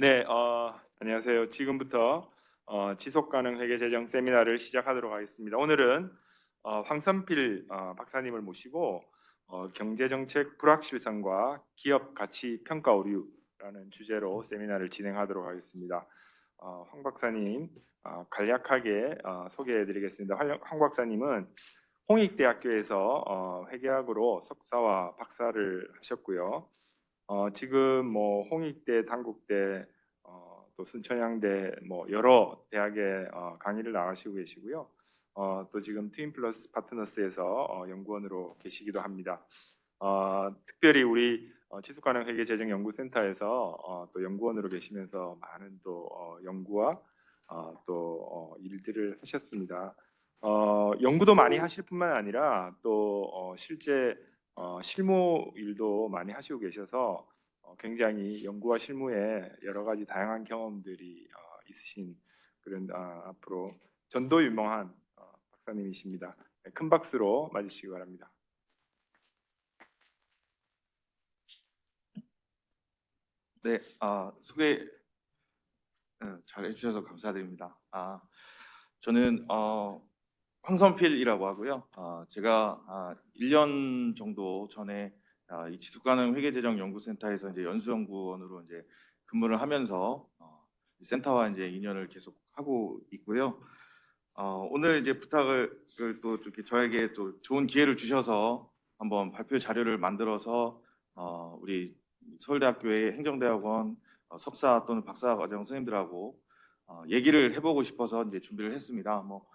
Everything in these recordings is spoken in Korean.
네, 안녕하세요. 지금부터 지속가능 회계재정 세미나를 시작하도록 하겠습니다. 오늘은 황선필 박사님을 모시고 경제정책 불확실성과 기업 가치 평가 오류라는 주제로 세미나를 진행하도록 하겠습니다. 황 박사님 간략하게 소개해드리겠습니다. 황 박사님은 홍익대학교에서 회계학으로 석사와 박사를 하셨고요. 지금 뭐 홍익대, 단국대, 또 순천향대 뭐 여러 대학에 강의를 나가시고 계시고요. 또 지금 트윈플러스 파트너스에서 연구원으로 계시기도 합니다. 특별히 우리 지속가능회계재정연구센터에서 또 연구원으로 계시면서 많은 또 연구와 또 일들을 하셨습니다. 연구도 많이 하실 뿐만 아니라 또 실제 실무 일도 많이 하시고 계셔서 굉장히 연구와 실무에 여러 가지 다양한 경험들이 있으신 그런 앞으로 전도 유명한 박사님이십니다. 네, 큰 박수로 맞으시기 바랍니다. 네, 소개 잘 해주셔서 감사드립니다. 저는 황선필이라고 하고요. 제가 1년 정도 전에 이 지속가능 회계재정연구센터에서 이제 연수연구원으로 이제 근무를 하면서 이 센터와 이제 인연을 계속 하고 있고요. 오늘 이제 부탁을 또 이렇게 저에게 또 좋은 기회를 주셔서 한번 발표 자료를 만들어서 우리 서울대학교의 행정대학원 석사 또는 박사 과정 선생님들하고 얘기를 해보고 싶어서 이제 준비를 했습니다. 뭐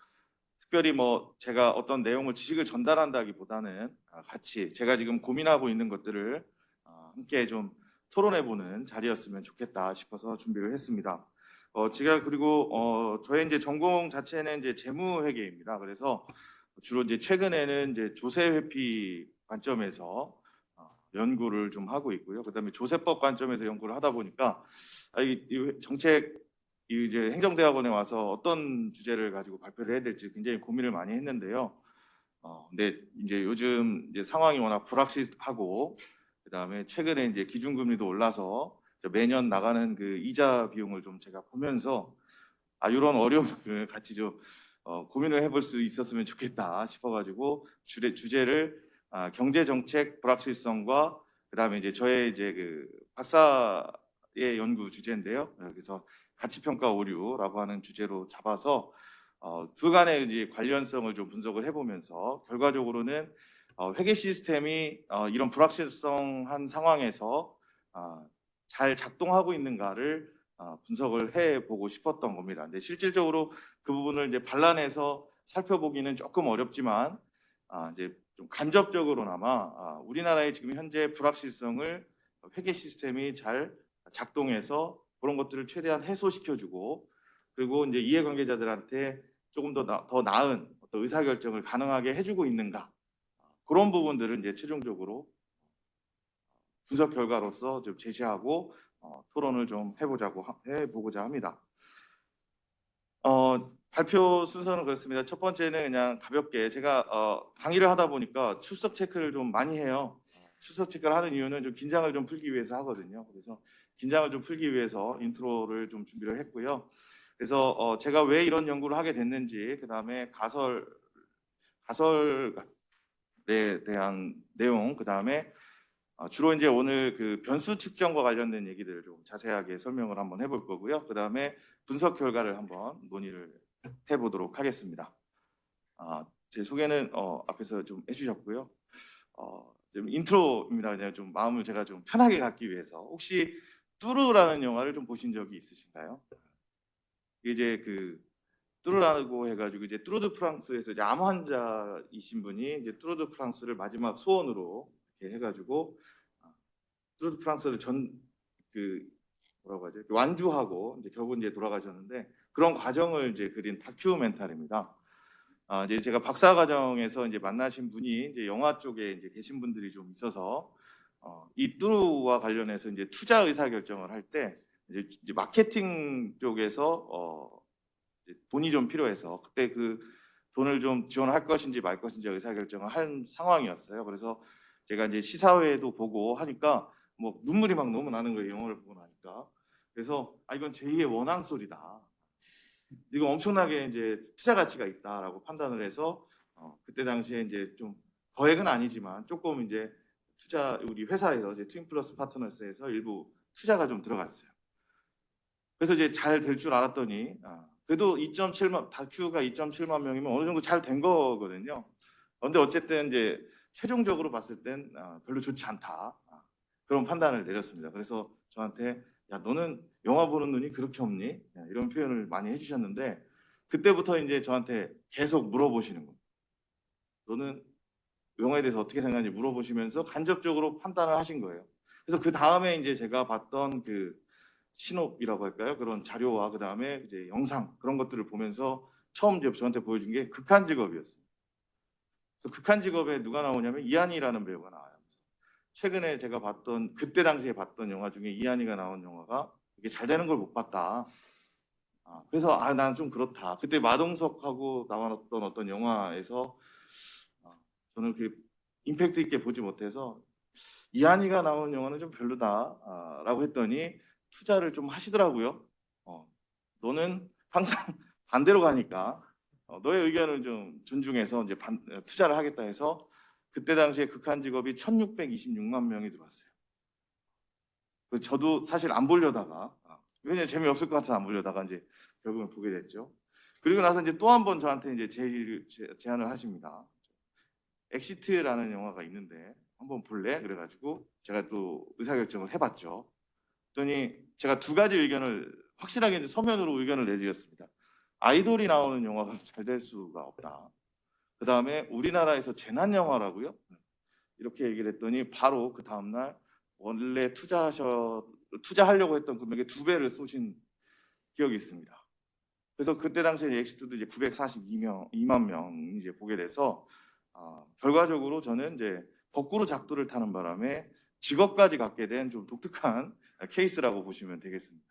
특별히 뭐 제가 어떤 내용을 지식을 전달한다기보다는 같이 제가 지금 고민하고 있는 것들을 함께 좀 토론해보는 자리였으면 좋겠다 싶어서 준비를 했습니다. 제가 그리고 저의 이제 전공 자체는 이제 재무회계입니다. 그래서 주로 이제 최근에는 이제 조세회피 관점에서 연구를 좀 하고 있고요. 그다음에 조세법 관점에서 연구를 하다 보니까 이 정책 이제 행정대학원에 와서 어떤 주제를 가지고 발표를 해야 될지 굉장히 고민을 많이 했는데요. 근데 이제 요즘 이제 상황이 워낙 불확실하고 그다음에 최근에 이제 기준금리도 올라서 매년 나가는 그 이자 비용을 좀 제가 보면서 이런 어려움을 같이 좀 고민을 해볼 수 있었으면 좋겠다 싶어가지고 주제를 경제정책 불확실성과 그다음에 이제 저의 이제 그 박사의 연구 주제인데요. 그래서 가치평가 오류라고 하는 주제로 잡아서 두 간의 이제 관련성을 좀 분석을 해보면서 결과적으로는 회계 시스템이 이런 불확실성한 상황에서 잘 작동하고 있는가를 분석을 해보고 싶었던 겁니다. 근데 실질적으로 그 부분을 이제 반란해서 살펴보기는 조금 어렵지만 이제 좀 간접적으로나마 우리나라의 지금 현재 불확실성을 회계 시스템이 잘 작동해서 그런 것들을 최대한 해소시켜주고 그리고 이제 이해관계자들한테 조금 더 나은 어떤 의사결정을 가능하게 해주고 있는가 그런 부분들을 이제 최종적으로 분석 결과로서 좀 제시하고 토론을 좀 해보고자 합니다. 발표 순서는 그렇습니다. 첫 번째는 그냥 가볍게 제가 강의를 하다 보니까 출석 체크를 좀 많이 해요. 출석 체크를 하는 이유는 좀 긴장을 좀 풀기 위해서 하거든요. 그래서 긴장을 좀 풀기 위해서 인트로를 좀 준비를 했고요. 그래서 제가 왜 이런 연구를 하게 됐는지, 그 다음에 가설에 대한 내용, 그 다음에 주로 이제 오늘 그 변수 측정과 관련된 얘기들을 좀 자세하게 설명을 한번 해볼 거고요. 그 다음에 분석 결과를 한번 논의를 해보도록 하겠습니다. 제 소개는 앞에서 좀 해주셨고요. 좀 인트로입니다. 그냥 좀 마음을 제가 좀 편하게 갖기 위해서 혹시 뚜루라는 영화를 좀 보신 적이 있으신가요? 이제 그 뚜루라고 해가지고 이제 뚜르드 프랑스에서 이제 암 환자이신 분이 이제 뚜르드 프랑스를 마지막 소원으로 이렇게 해가지고 뚜르드 프랑스를 뭐라고 하죠? 완주하고 이제 결국 이제 돌아가셨는데 그런 과정을 이제 그린 다큐멘터리입니다. 이제 제가 박사 과정에서 이제 만나신 분이 이제 영화 쪽에 이제 계신 분들이 좀 있어서 이 뚜루와 관련해서 이제 투자 의사 결정을 할 때 이제 마케팅 쪽에서 이제 돈이 좀 필요해서 그때 그 돈을 좀 지원할 것인지 말 것인지 의사 결정을 한 상황이었어요. 그래서 제가 이제 시사회도 보고 하니까 뭐 눈물이 막 너무 나는 거예요. 영화를 보고 나니까. 그래서 이건 제2의 원앙 소리다. 이거 엄청나게 이제 투자 가치가 있다라고 판단을 해서 그때 당시에 이제 좀 거액은 아니지만 조금 이제 투자 우리 회사에서 이제 트윈플러스 파트너스에서 일부 투자가 좀 들어갔어요. 그래서 이제 잘 될 줄 알았더니 그래도 2.7만 다큐가 2.7만 명이면 어느 정도 잘 된 거거든요. 그런데 어쨌든 이제 최종적으로 봤을 땐 별로 좋지 않다. 그런 판단을 내렸습니다. 그래서 저한테 야 너는 영화 보는 눈이 그렇게 없니? 이런 표현을 많이 해주셨는데 그때부터 이제 저한테 계속 물어보시는 거예요. 너는 영화에 대해서 어떻게 생각하는지 물어보시면서 간접적으로 판단을 하신 거예요. 그래서 그 다음에 이제 제가 봤던 그 신업이라고 할까요? 그런 자료와 그 다음에 이제 영상 그런 것들을 보면서 처음 이제 저한테 보여준 게 극한 직업이었어요. 그래서 극한 직업에 누가 나오냐면 이한이라는 배우가 나와요. 최근에 제가 봤던 그때 당시에 봤던 영화 중에 이한이가 나온 영화가 이게 잘 되는 걸 못 봤다. 그래서 나는 좀 그렇다. 그때 마동석하고 나왔던 어떤 영화에서 저는 그 임팩트 있게 보지 못해서 이한이가 나온 영화는 좀 별로다라고 했더니 투자를 좀 하시더라고요. 너는 항상 반대로 가니까 너의 의견을 좀 존중해서 이제 투자를 하겠다 해서 그때 당시에 극한 직업이 1626만 명이 들어왔어요. 저도 사실 안 보려다가 왜냐면 재미없을 것 같아서 안 보려다가 이제 결국은 보게 됐죠. 그리고 나서 이제 또 한 번 저한테 이제 제안을 하십니다. 엑시트라는 영화가 있는데 한번 볼래? 그래가지고 제가 또 의사결정을 해봤죠. 그랬더니 제가 두 가지 의견을 확실하게 이제 서면으로 의견을 내드렸습니다. 아이돌이 나오는 영화가 잘 될 수가 없다. 그 다음에 우리나라에서 재난 영화라고요? 이렇게 얘기를 했더니 바로 그 다음날 원래 투자하려고 했던 금액의 2배를 쏘신 기억이 있습니다. 그래서 그때 당시에 엑시트도 이제 942만 명이 이제 보게 돼서 결과적으로 저는 이제 거꾸로 작두를 타는 바람에 직업까지 갖게 된 좀 독특한 케이스라고 보시면 되겠습니다.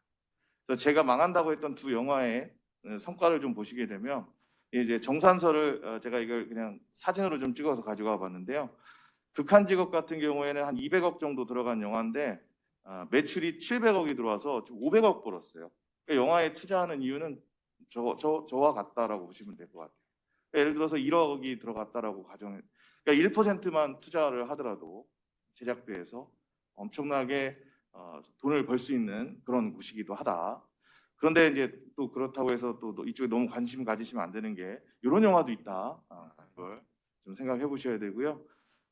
그래서 제가 망한다고 했던 두 영화의 성과를 좀 보시게 되면 이제 정산서를 제가 이걸 그냥 사진으로 좀 찍어서 가져와 봤는데요. 극한 직업 같은 경우에는 한 200억 정도 들어간 영화인데 매출이 700억이 들어와서 500억 벌었어요. 그러니까 영화에 투자하는 이유는 저와 같다라고 보시면 될 것 같아요. 그러니까 예를 들어서 1억이 들어갔다라고 그러니까 1%만 투자를 하더라도 제작비에서 엄청나게 돈을 벌 수 있는 그런 곳이기도 하다. 그런데 이제 또 그렇다고 해서 또 이쪽에 너무 관심 가지시면 안 되는 게 이런 영화도 있다. 그걸 좀 생각해 보셔야 되고요.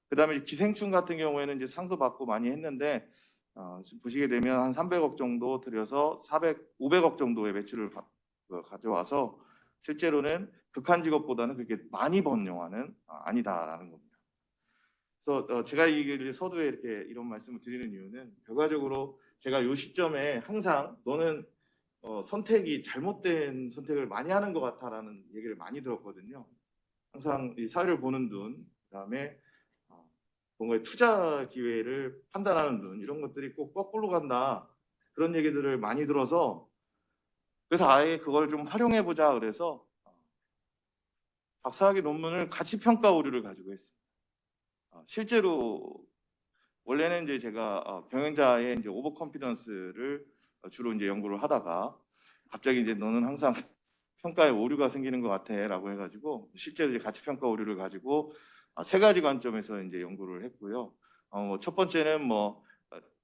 그다음에 기생충 같은 경우에는 이제 상도 받고 많이 했는데 보시게 되면 한 300억 정도 들여서 500억 정도의 매출을 가져와서 실제로는 극한 직업보다는 그렇게 많이 번 영화는 아니다라는 겁니다. 그래서 제가 이 서두에 이렇게 이런 말씀을 드리는 이유는 결과적으로 제가 이 시점에 항상 너는 선택이 잘못된 선택을 많이 하는 것 같아라는 얘기를 많이 들었거든요. 항상 이 사회를 보는 눈, 그다음에 뭔가의 투자 기회를 판단하는 눈 이런 것들이 꼭 거꾸로 간다 그런 얘기들을 많이 들어서 그래서 아예 그걸 좀 활용해 보자 그래서 박사학위 논문을 가치 평가 오류를 가지고 했습니다. 실제로 원래는 이제 제가 경영자의 이제 오버 컨피던스를 주로 이제 연구를 하다가 갑자기 이제 너는 항상 평가에 오류가 생기는 것 같아라고 해가지고 실제로 이제 가치 평가 오류를 가지고 세 가지 관점에서 이제 연구를 했고요. 첫 번째는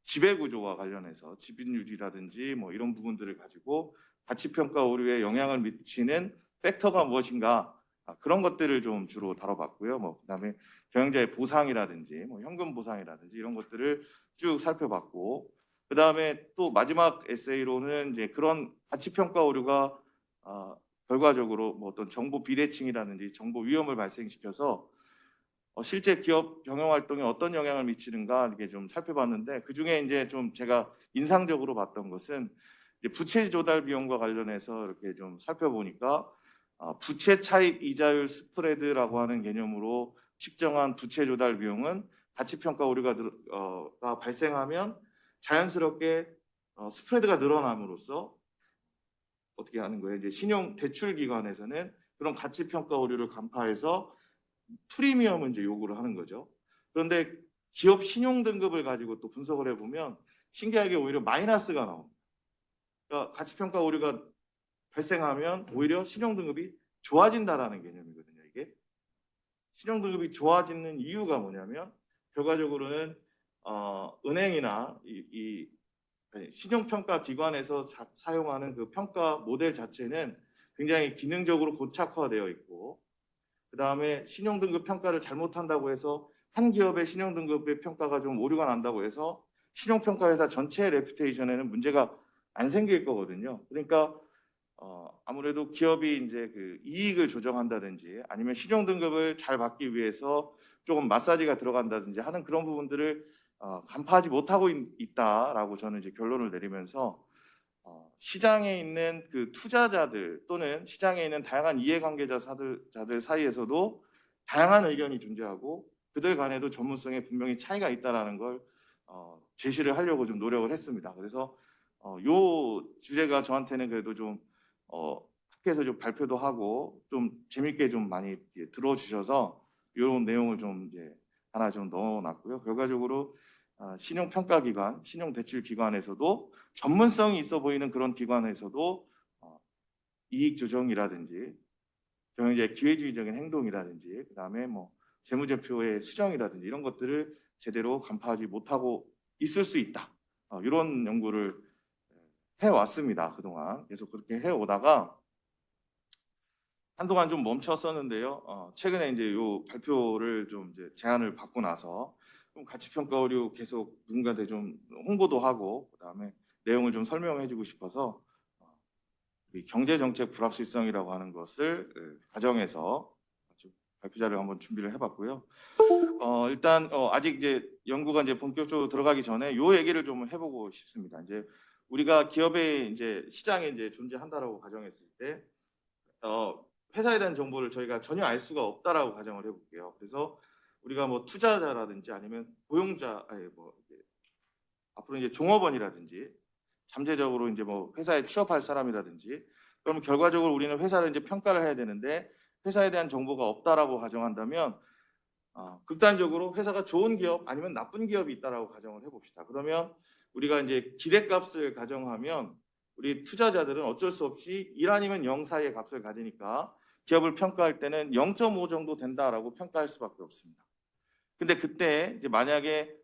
지배 구조와 관련해서 지분율이라든지 이런 부분들을 가지고 가치 평가 오류에 영향을 미치는 팩터가 무엇인가 그런 것들을 좀 주로 다뤄봤고요. 그다음에 경영자의 보상이라든지 현금 보상이라든지 이런 것들을 쭉 살펴봤고 그다음에 또 마지막 에세이로는 이제 그런 가치 평가 오류가 결과적으로 어떤 정보 비대칭이라든지 정보 위험을 발생시켜서 실제 기업 경영 활동에 어떤 영향을 미치는가 이렇게 좀 살펴봤는데 그 중에 이제 좀 제가 인상적으로 봤던 것은 부채 조달 비용과 관련해서 이렇게 좀 살펴보니까 부채 차입 이자율 스프레드라고 하는 개념으로 측정한 부채 조달 비용은 가치 평가 오류가 발생하면 자연스럽게 스프레드가 늘어남으로써 어떻게 하는 거예요? 이제 신용 대출 기관에서는 그런 가치 평가 오류를 간파해서 프리미엄을 이제 요구를 하는 거죠. 그런데 기업 신용 등급을 가지고 또 분석을 해보면 신기하게 오히려 마이너스가 나옵니다. 그러니까 가치평가 오류가 발생하면 오히려 신용등급이 좋아진다라는 개념이거든요. 이게 신용등급이 좋아지는 이유가 뭐냐면 결과적으로는 은행이나 아니, 신용평가 기관에서 사용하는 그 평가 모델 자체는 굉장히 기능적으로 고착화되어 있고, 그 다음에 신용등급 평가를 잘못한다고 해서 한 기업의 신용등급의 평가가 좀 오류가 난다고 해서 신용평가 회사 전체의 레퓨테이션에는 문제가 안 생길 거거든요. 그러니까 아무래도 기업이 이제 그 이익을 조정한다든지 아니면 신용등급을 잘 받기 위해서 조금 마사지가 들어간다든지 하는 그런 부분들을 간파하지 못하고 있다라고 저는 이제 결론을 내리면서 시장에 있는 그 투자자들 또는 시장에 있는 다양한 이해관계자들 사이에서도 다양한 의견이 존재하고 그들 간에도 전문성에 분명히 차이가 있다라는 걸 제시를 하려고 좀 노력을 했습니다. 그래서 요 주제가 저한테는 그래도 좀 학회에서 좀 발표도 하고 좀 재밌게 좀 많이 들어주셔서 이런 내용을 좀 이제 하나 좀 넣어놨고요. 결과적으로 신용평가기관, 신용대출기관에서도 전문성이 있어 보이는 그런 기관에서도 이익조정이라든지 경영자의 기회주의적인 행동이라든지 그다음에 뭐 재무제표의 수정이라든지 이런 것들을 제대로 간파하지 못하고 있을 수 있다. 이런 연구를 해왔습니다. 그동안 계속 그렇게 해오다가 한동안 좀 멈췄었는데요. 최근에 이제 요 발표를 좀 이제 제안을 받고 나서 좀 가치평가 오류 계속 누군가한테 좀 홍보도 하고 그다음에 내용을 좀 설명해주고 싶어서 이 경제정책 불확실성이라고 하는 것을 가정해서 발표자를 한번 준비를 해봤고요. 일단 아직 이제 연구가 이제 본격적으로 들어가기 전에 요 얘기를 좀 해보고 싶습니다. 이제 우리가 기업에 이제 시장에 이제 존재한다라고 가정했을 때 회사에 대한 정보를 저희가 전혀 알 수가 없다라고 가정을 해볼게요. 그래서 우리가 뭐 투자자라든지 아니면 고용자, 아니 뭐 앞으로 이제 종업원이라든지 잠재적으로 이제 뭐 회사에 취업할 사람이라든지 그러면 결과적으로 우리는 회사를 이제 평가를 해야 되는데 회사에 대한 정보가 없다라고 가정한다면 극단적으로 회사가 좋은 기업 아니면 나쁜 기업이 있다라고 가정을 해봅시다. 그러면 우리가 이제 기대값을 가정하면 우리 투자자들은 어쩔 수 없이 1 아니면 0 사이의 값을 가지니까 기업을 평가할 때는 0.5 정도 된다라고 평가할 수밖에 없습니다. 근데 그때 이제 만약에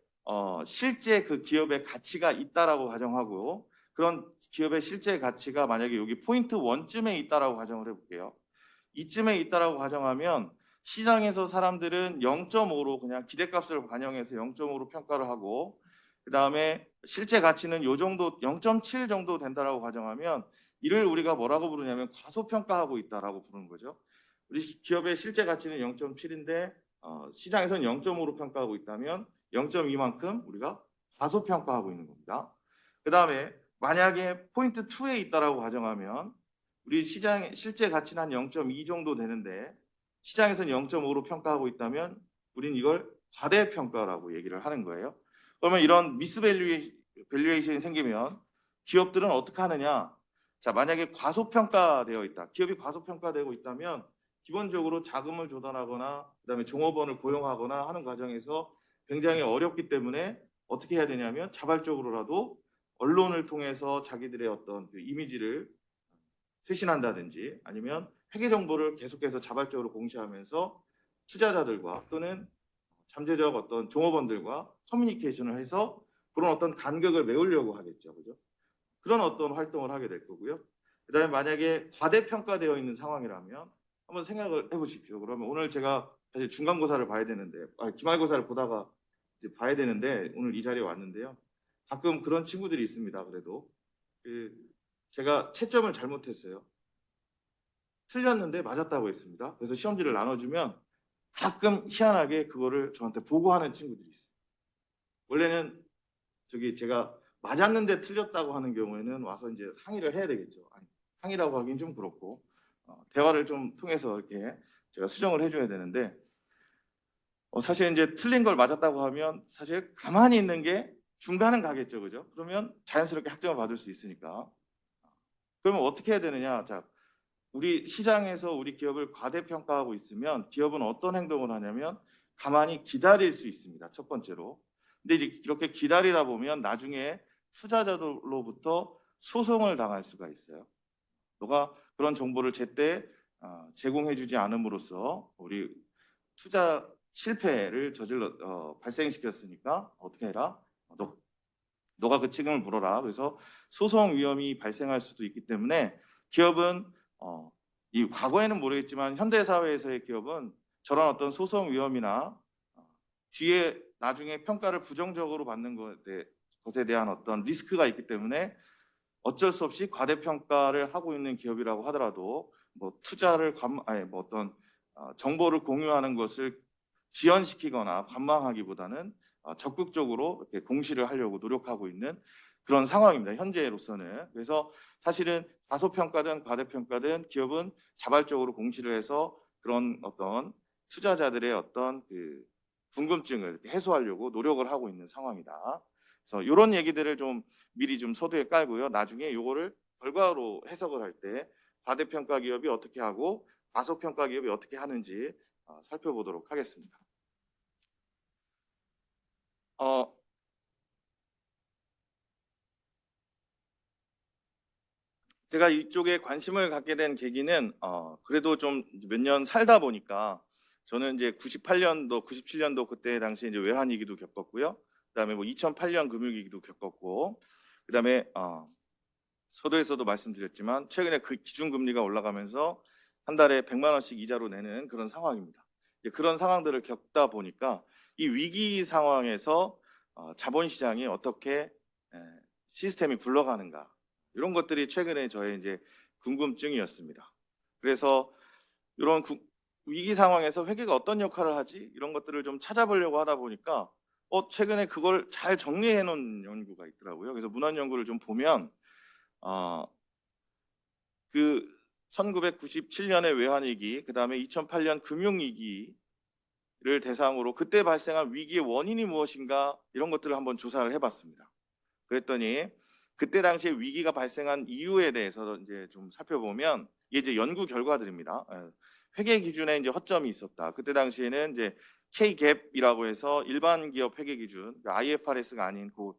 실제 그 기업의 가치가 있다라고 가정하고 그런 기업의 실제 가치가 만약에 여기 포인트 1쯤에 있다라고 가정을 해볼게요. 이쯤에 있다라고 가정하면 시장에서 사람들은 0.5로 그냥 기대값을 반영해서 0.5로 평가를 하고 그 다음에 실제 가치는 요 정도 0.7 정도 된다라고 가정하면 이를 우리가 뭐라고 부르냐면 과소평가하고 있다라고 부르는 거죠. 우리 기업의 실제 가치는 0.7인데 시장에서는 0.5로 평가하고 있다면 0.2만큼 우리가 과소평가하고 있는 겁니다. 그 다음에 만약에 포인트 2에 있다라고 가정하면 우리 시장의 실제 가치는 한 0.2 정도 되는데 시장에서는 0.5로 평가하고 있다면 우리는 이걸 과대평가라고 얘기를 하는 거예요. 그러면 이런 미스밸류에이션이 생기면 기업들은 어떻게 하느냐? 자, 만약에 과소평가되어 있다. 기업이 과소평가되고 있다면 기본적으로 자금을 조달하거나 그다음에 종업원을 고용하거나 하는 과정에서 굉장히 어렵기 때문에 어떻게 해야 되냐면 자발적으로라도 언론을 통해서 자기들의 어떤 그 이미지를 쇄신한다든지 아니면 회계 정보를 계속해서 자발적으로 공시하면서 투자자들과 또는 잠재적 어떤 종업원들과 커뮤니케이션을 해서 그런 어떤 간격을 메우려고 하겠죠. 그죠? 그런 어떤 활동을 하게 될 거고요. 그다음에 만약에 과대평가되어 있는 상황이라면 한번 생각을 해보십시오. 그러면 오늘 제가 사실 중간고사를 봐야 되는데, 기말고사를 보다가 이제 봐야 되는데 오늘 이 자리에 왔는데요. 가끔 그런 친구들이 있습니다. 그래도 제가 채점을 잘못했어요. 틀렸는데 맞았다고 했습니다. 그래서 시험지를 나눠주면 가끔 희한하게 그거를 저한테 보고하는 친구들이 있어요. 원래는 제가 맞았는데 틀렸다고 하는 경우에는 와서 이제 상의를 해야 되겠죠. 아니, 상의라고 하긴 좀 그렇고 대화를 좀 통해서 이렇게 제가 수정을 해줘야 되는데 사실 이제 틀린 걸 맞았다고 하면 사실 가만히 있는 게 중간은 가겠죠, 그죠? 그러면 자연스럽게 학점을 받을 수 있으니까. 그러면 어떻게 해야 되느냐? 자, 우리 시장에서 우리 기업을 과대평가하고 있으면 기업은 어떤 행동을 하냐면 가만히 기다릴 수 있습니다. 첫 번째로. 근데 이제 이렇게 기다리다 보면 나중에 투자자들로부터 소송을 당할 수가 있어요. 너가 그런 정보를 제때 제공해주지 않음으로써 우리 투자 실패를 발생시켰으니까 어떻게 해라? 너가 그 책임을 물어라. 그래서 소송 위험이 발생할 수도 있기 때문에 기업은 이 과거에는 모르겠지만 현대 사회에서의 기업은 저런 어떤 소송 위험이나 뒤에 나중에 평가를 부정적으로 받는 것에 대한 어떤 리스크가 있기 때문에 어쩔 수 없이 과대평가를 하고 있는 기업이라고 하더라도 뭐 투자를 뭐 어떤 정보를 공유하는 것을 지연시키거나 관망하기보다는 적극적으로 이렇게 공시를 하려고 노력하고 있는 그런 상황입니다. 현재로서는. 그래서 사실은 과소평가든 과대평가든 기업은 자발적으로 공시를 해서 그런 어떤 투자자들의 어떤 그 궁금증을 해소하려고 노력을 하고 있는 상황이다. 그래서 이런 얘기들을 좀 미리 좀 서두에 깔고요. 나중에 이거를 결과로 해석을 할 때 과대평가 기업이 어떻게 하고 과소평가 기업이 어떻게 하는지 살펴보도록 하겠습니다. 제가 이쪽에 관심을 갖게 된 계기는 그래도 좀 몇 년 살다 보니까 저는 이제 98년도, 97년도 그때 당시 이제 외환위기도 겪었고요. 그다음에 뭐 2008년 금융위기도 겪었고, 그다음에 서두에서도 말씀드렸지만 최근에 그 기준금리가 올라가면서 한 달에 100만 원씩 이자로 내는 그런 상황입니다. 그런 상황들을 겪다 보니까 이 위기 상황에서 자본시장이 어떻게 시스템이 굴러가는가 이런 것들이 최근에 저의 이제 궁금증이었습니다. 그래서 이런 위기 상황에서 회계가 어떤 역할을 하지 이런 것들을 좀 찾아보려고 하다 보니까 최근에 그걸 잘 정리해 놓은 연구가 있더라고요. 그래서 문헌 연구를 좀 보면 그 1997년의 외환위기, 그 다음에 2008년 금융위기를 대상으로 그때 발생한 위기의 원인이 무엇인가 이런 것들을 한번 조사를 해봤습니다. 그랬더니 그때 당시에 위기가 발생한 이유에 대해서 이제 좀 살펴보면 이게 이제 연구 결과들입니다. 회계 기준에 이제 허점이 있었다. 그때 당시에는 이제 K-갭이라고 해서 일반 기업 회계 기준, 그러니까 IFRS가 아닌 그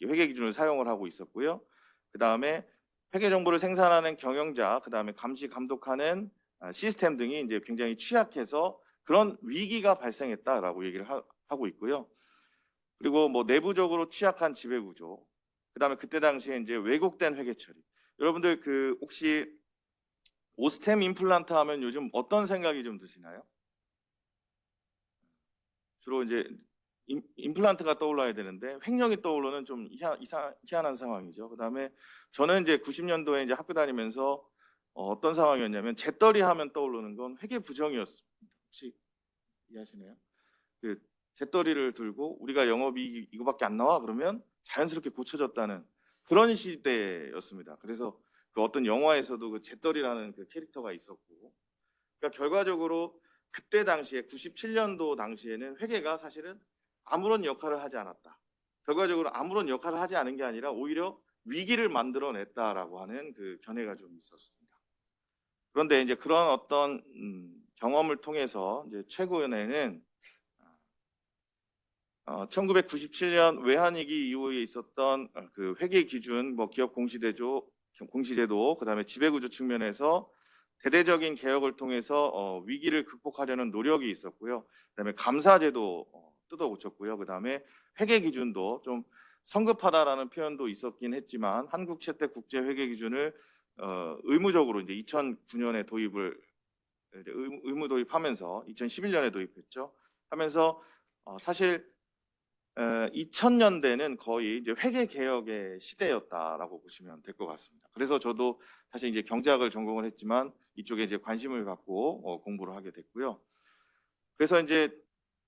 회계 기준을 사용을 하고 있었고요. 그 다음에 회계 정보를 생산하는 경영자, 그 다음에 감시 감독하는 시스템 등이 이제 굉장히 취약해서 그런 위기가 발생했다라고 얘기를 하고 있고요. 그리고 뭐 내부적으로 취약한 지배 구조, 그 다음에 그때 당시에 이제 왜곡된 회계 처리. 여러분들 그 혹시 오스템 임플란트 하면 요즘 어떤 생각이 좀 드시나요? 주로 이제 임플란트가 떠올라야 되는데 횡령이 떠오르는 좀 희한한 상황이죠. 그다음에 저는 이제 90년도에 이제 학교 다니면서 어떤 상황이었냐면 재떨이 하면 떠오르는 건 회계 부정이었습니다. 혹시 이해하시나요? 그 재떨이를 들고 우리가 영업이익 이거밖에 안 나와 그러면 자연스럽게 고쳐졌다는 그런 시대였습니다. 그래서 그 어떤 영화에서도 그 재떨이라는 그 캐릭터가 있었고, 그러니까 결과적으로 그때 당시에 97년도 당시에는 회계가 사실은 아무런 역할을 하지 않았다. 결과적으로 아무런 역할을 하지 않은 게 아니라 오히려 위기를 만들어냈다라고 하는 그 견해가 좀 있었습니다. 그런데 이제 그런 어떤 경험을 통해서 이제 최근에는 1997년 외환위기 이후에 있었던 그 회계 기준, 뭐 기업 공시제도, 그다음에 지배구조 측면에서 대대적인 개혁을 통해서 위기를 극복하려는 노력이 있었고요. 그다음에 감사제도 뜯어 고쳤고요. 그다음에 회계 기준도 좀 성급하다라는 표현도 있었긴 했지만 한국 채택 국제 회계 기준을 의무적으로 이제 2009년에 도입을 의무 도입하면서 2011년에 도입했죠. 하면서 사실 2000년대는 거의 이제 회계 개혁의 시대였다라고 보시면 될 것 같습니다. 그래서 저도 사실 이제 경제학을 전공을 했지만 이쪽에 이제 관심을 갖고 공부를 하게 됐고요. 그래서 이제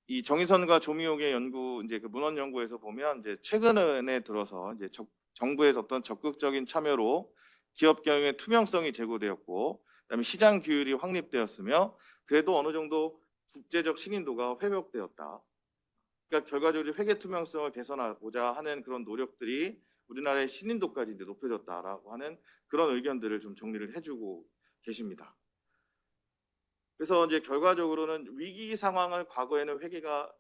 이 정의선과 조미옥의 연구, 이제 그 문헌 연구에서 보면 이제 최근에 들어서 이제 정부의 어떤 적극적인 참여로 기업 경영의 투명성이 제고되었고, 그다음에 시장 규율이 확립되었으며, 그래도 어느 정도 국제적 신인도가 회복되었다. 그러니까 결과적으로 회계 투명성을 개선하고자 하는 그런 노력들이 우리나라의 신인도까지 이제 높여졌다라고 하는 그런 의견들을 좀 정리를 해주고 계십니다. 그래서 이제 결과적으로는 위기 상황을 과거에는 회계가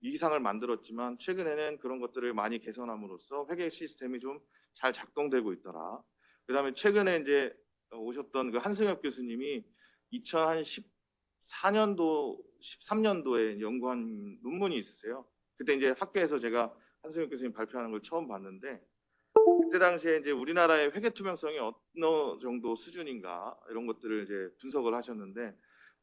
위기상을 만들었지만 최근에는 그런 것들을 많이 개선함으로써 회계 시스템이 좀 잘 작동되고 있더라. 그다음에 최근에 이제 오셨던 그 한승엽 교수님이 2014년도, 13년도에 연구한 논문이 있으세요. 그때 이제 학교에서 제가 한승엽 교수님 발표하는 걸 처음 봤는데 그때 당시에 이제 우리나라의 회계 투명성이 어느 정도 수준인가 이런 것들을 이제 분석을 하셨는데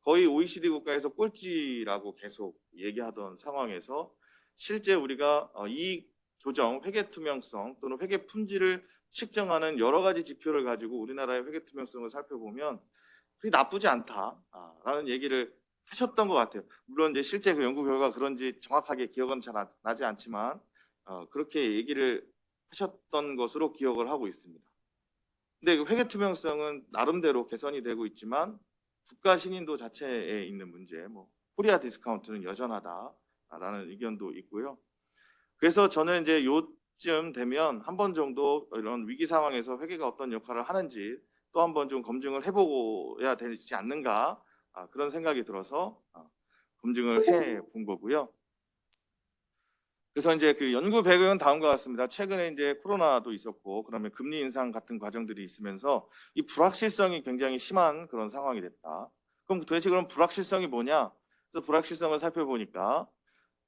거의 OECD 국가에서 꼴찌라고 계속 얘기하던 상황에서 실제 우리가 이익 조정, 회계 투명성 또는 회계 품질을 측정하는 여러 가지 지표를 가지고 우리나라의 회계 투명성을 살펴보면 그게 나쁘지 않다라는 얘기를 하셨던 것 같아요. 물론 이제 실제 그 연구 결과 그런지 정확하게 기억은 잘 나지 않지만 그렇게 얘기를 하셨던 것으로 기억을 하고 있습니다. 근데 그 회계 투명성은 나름대로 개선이 되고 있지만 국가 신인도 자체에 있는 문제, 뭐 코리아 디스카운트는 여전하다라는 의견도 있고요. 그래서 저는 이제 요쯤 되면 한 번 정도 이런 위기 상황에서 회계가 어떤 역할을 하는지 또 한 번 좀 검증을 해보야 되지 않는가 그런 생각이 들어서 검증을 해 본 거고요. 그래서 이제 그 연구 배경은 다음과 같습니다. 최근에 이제 코로나도 있었고, 그다음에 금리 인상 같은 과정들이 있으면서 이 불확실성이 굉장히 심한 그런 상황이 됐다. 그럼 도대체 그럼 불확실성이 뭐냐? 그래서 불확실성을 살펴보니까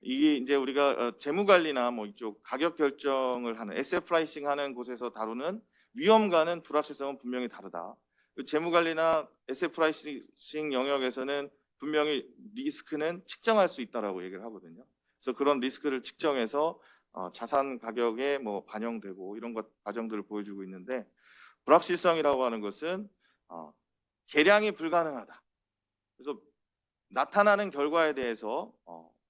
이게 이제 우리가 재무 관리나 뭐 이쪽 가격 결정을 하는 에셋 프라이싱 하는 곳에서 다루는 위험과는 불확실성은 분명히 다르다. 그 재무 관리나 에셋 프라이싱 영역에서는 분명히 리스크는 측정할 수 있다라고 얘기를 하거든요. 그래서 그런 리스크를 측정해서 자산 가격에 뭐 반영되고 이런 것 과정들을 보여주고 있는데 불확실성이라고 하는 것은 계량이 불가능하다. 그래서 나타나는 결과에 대해서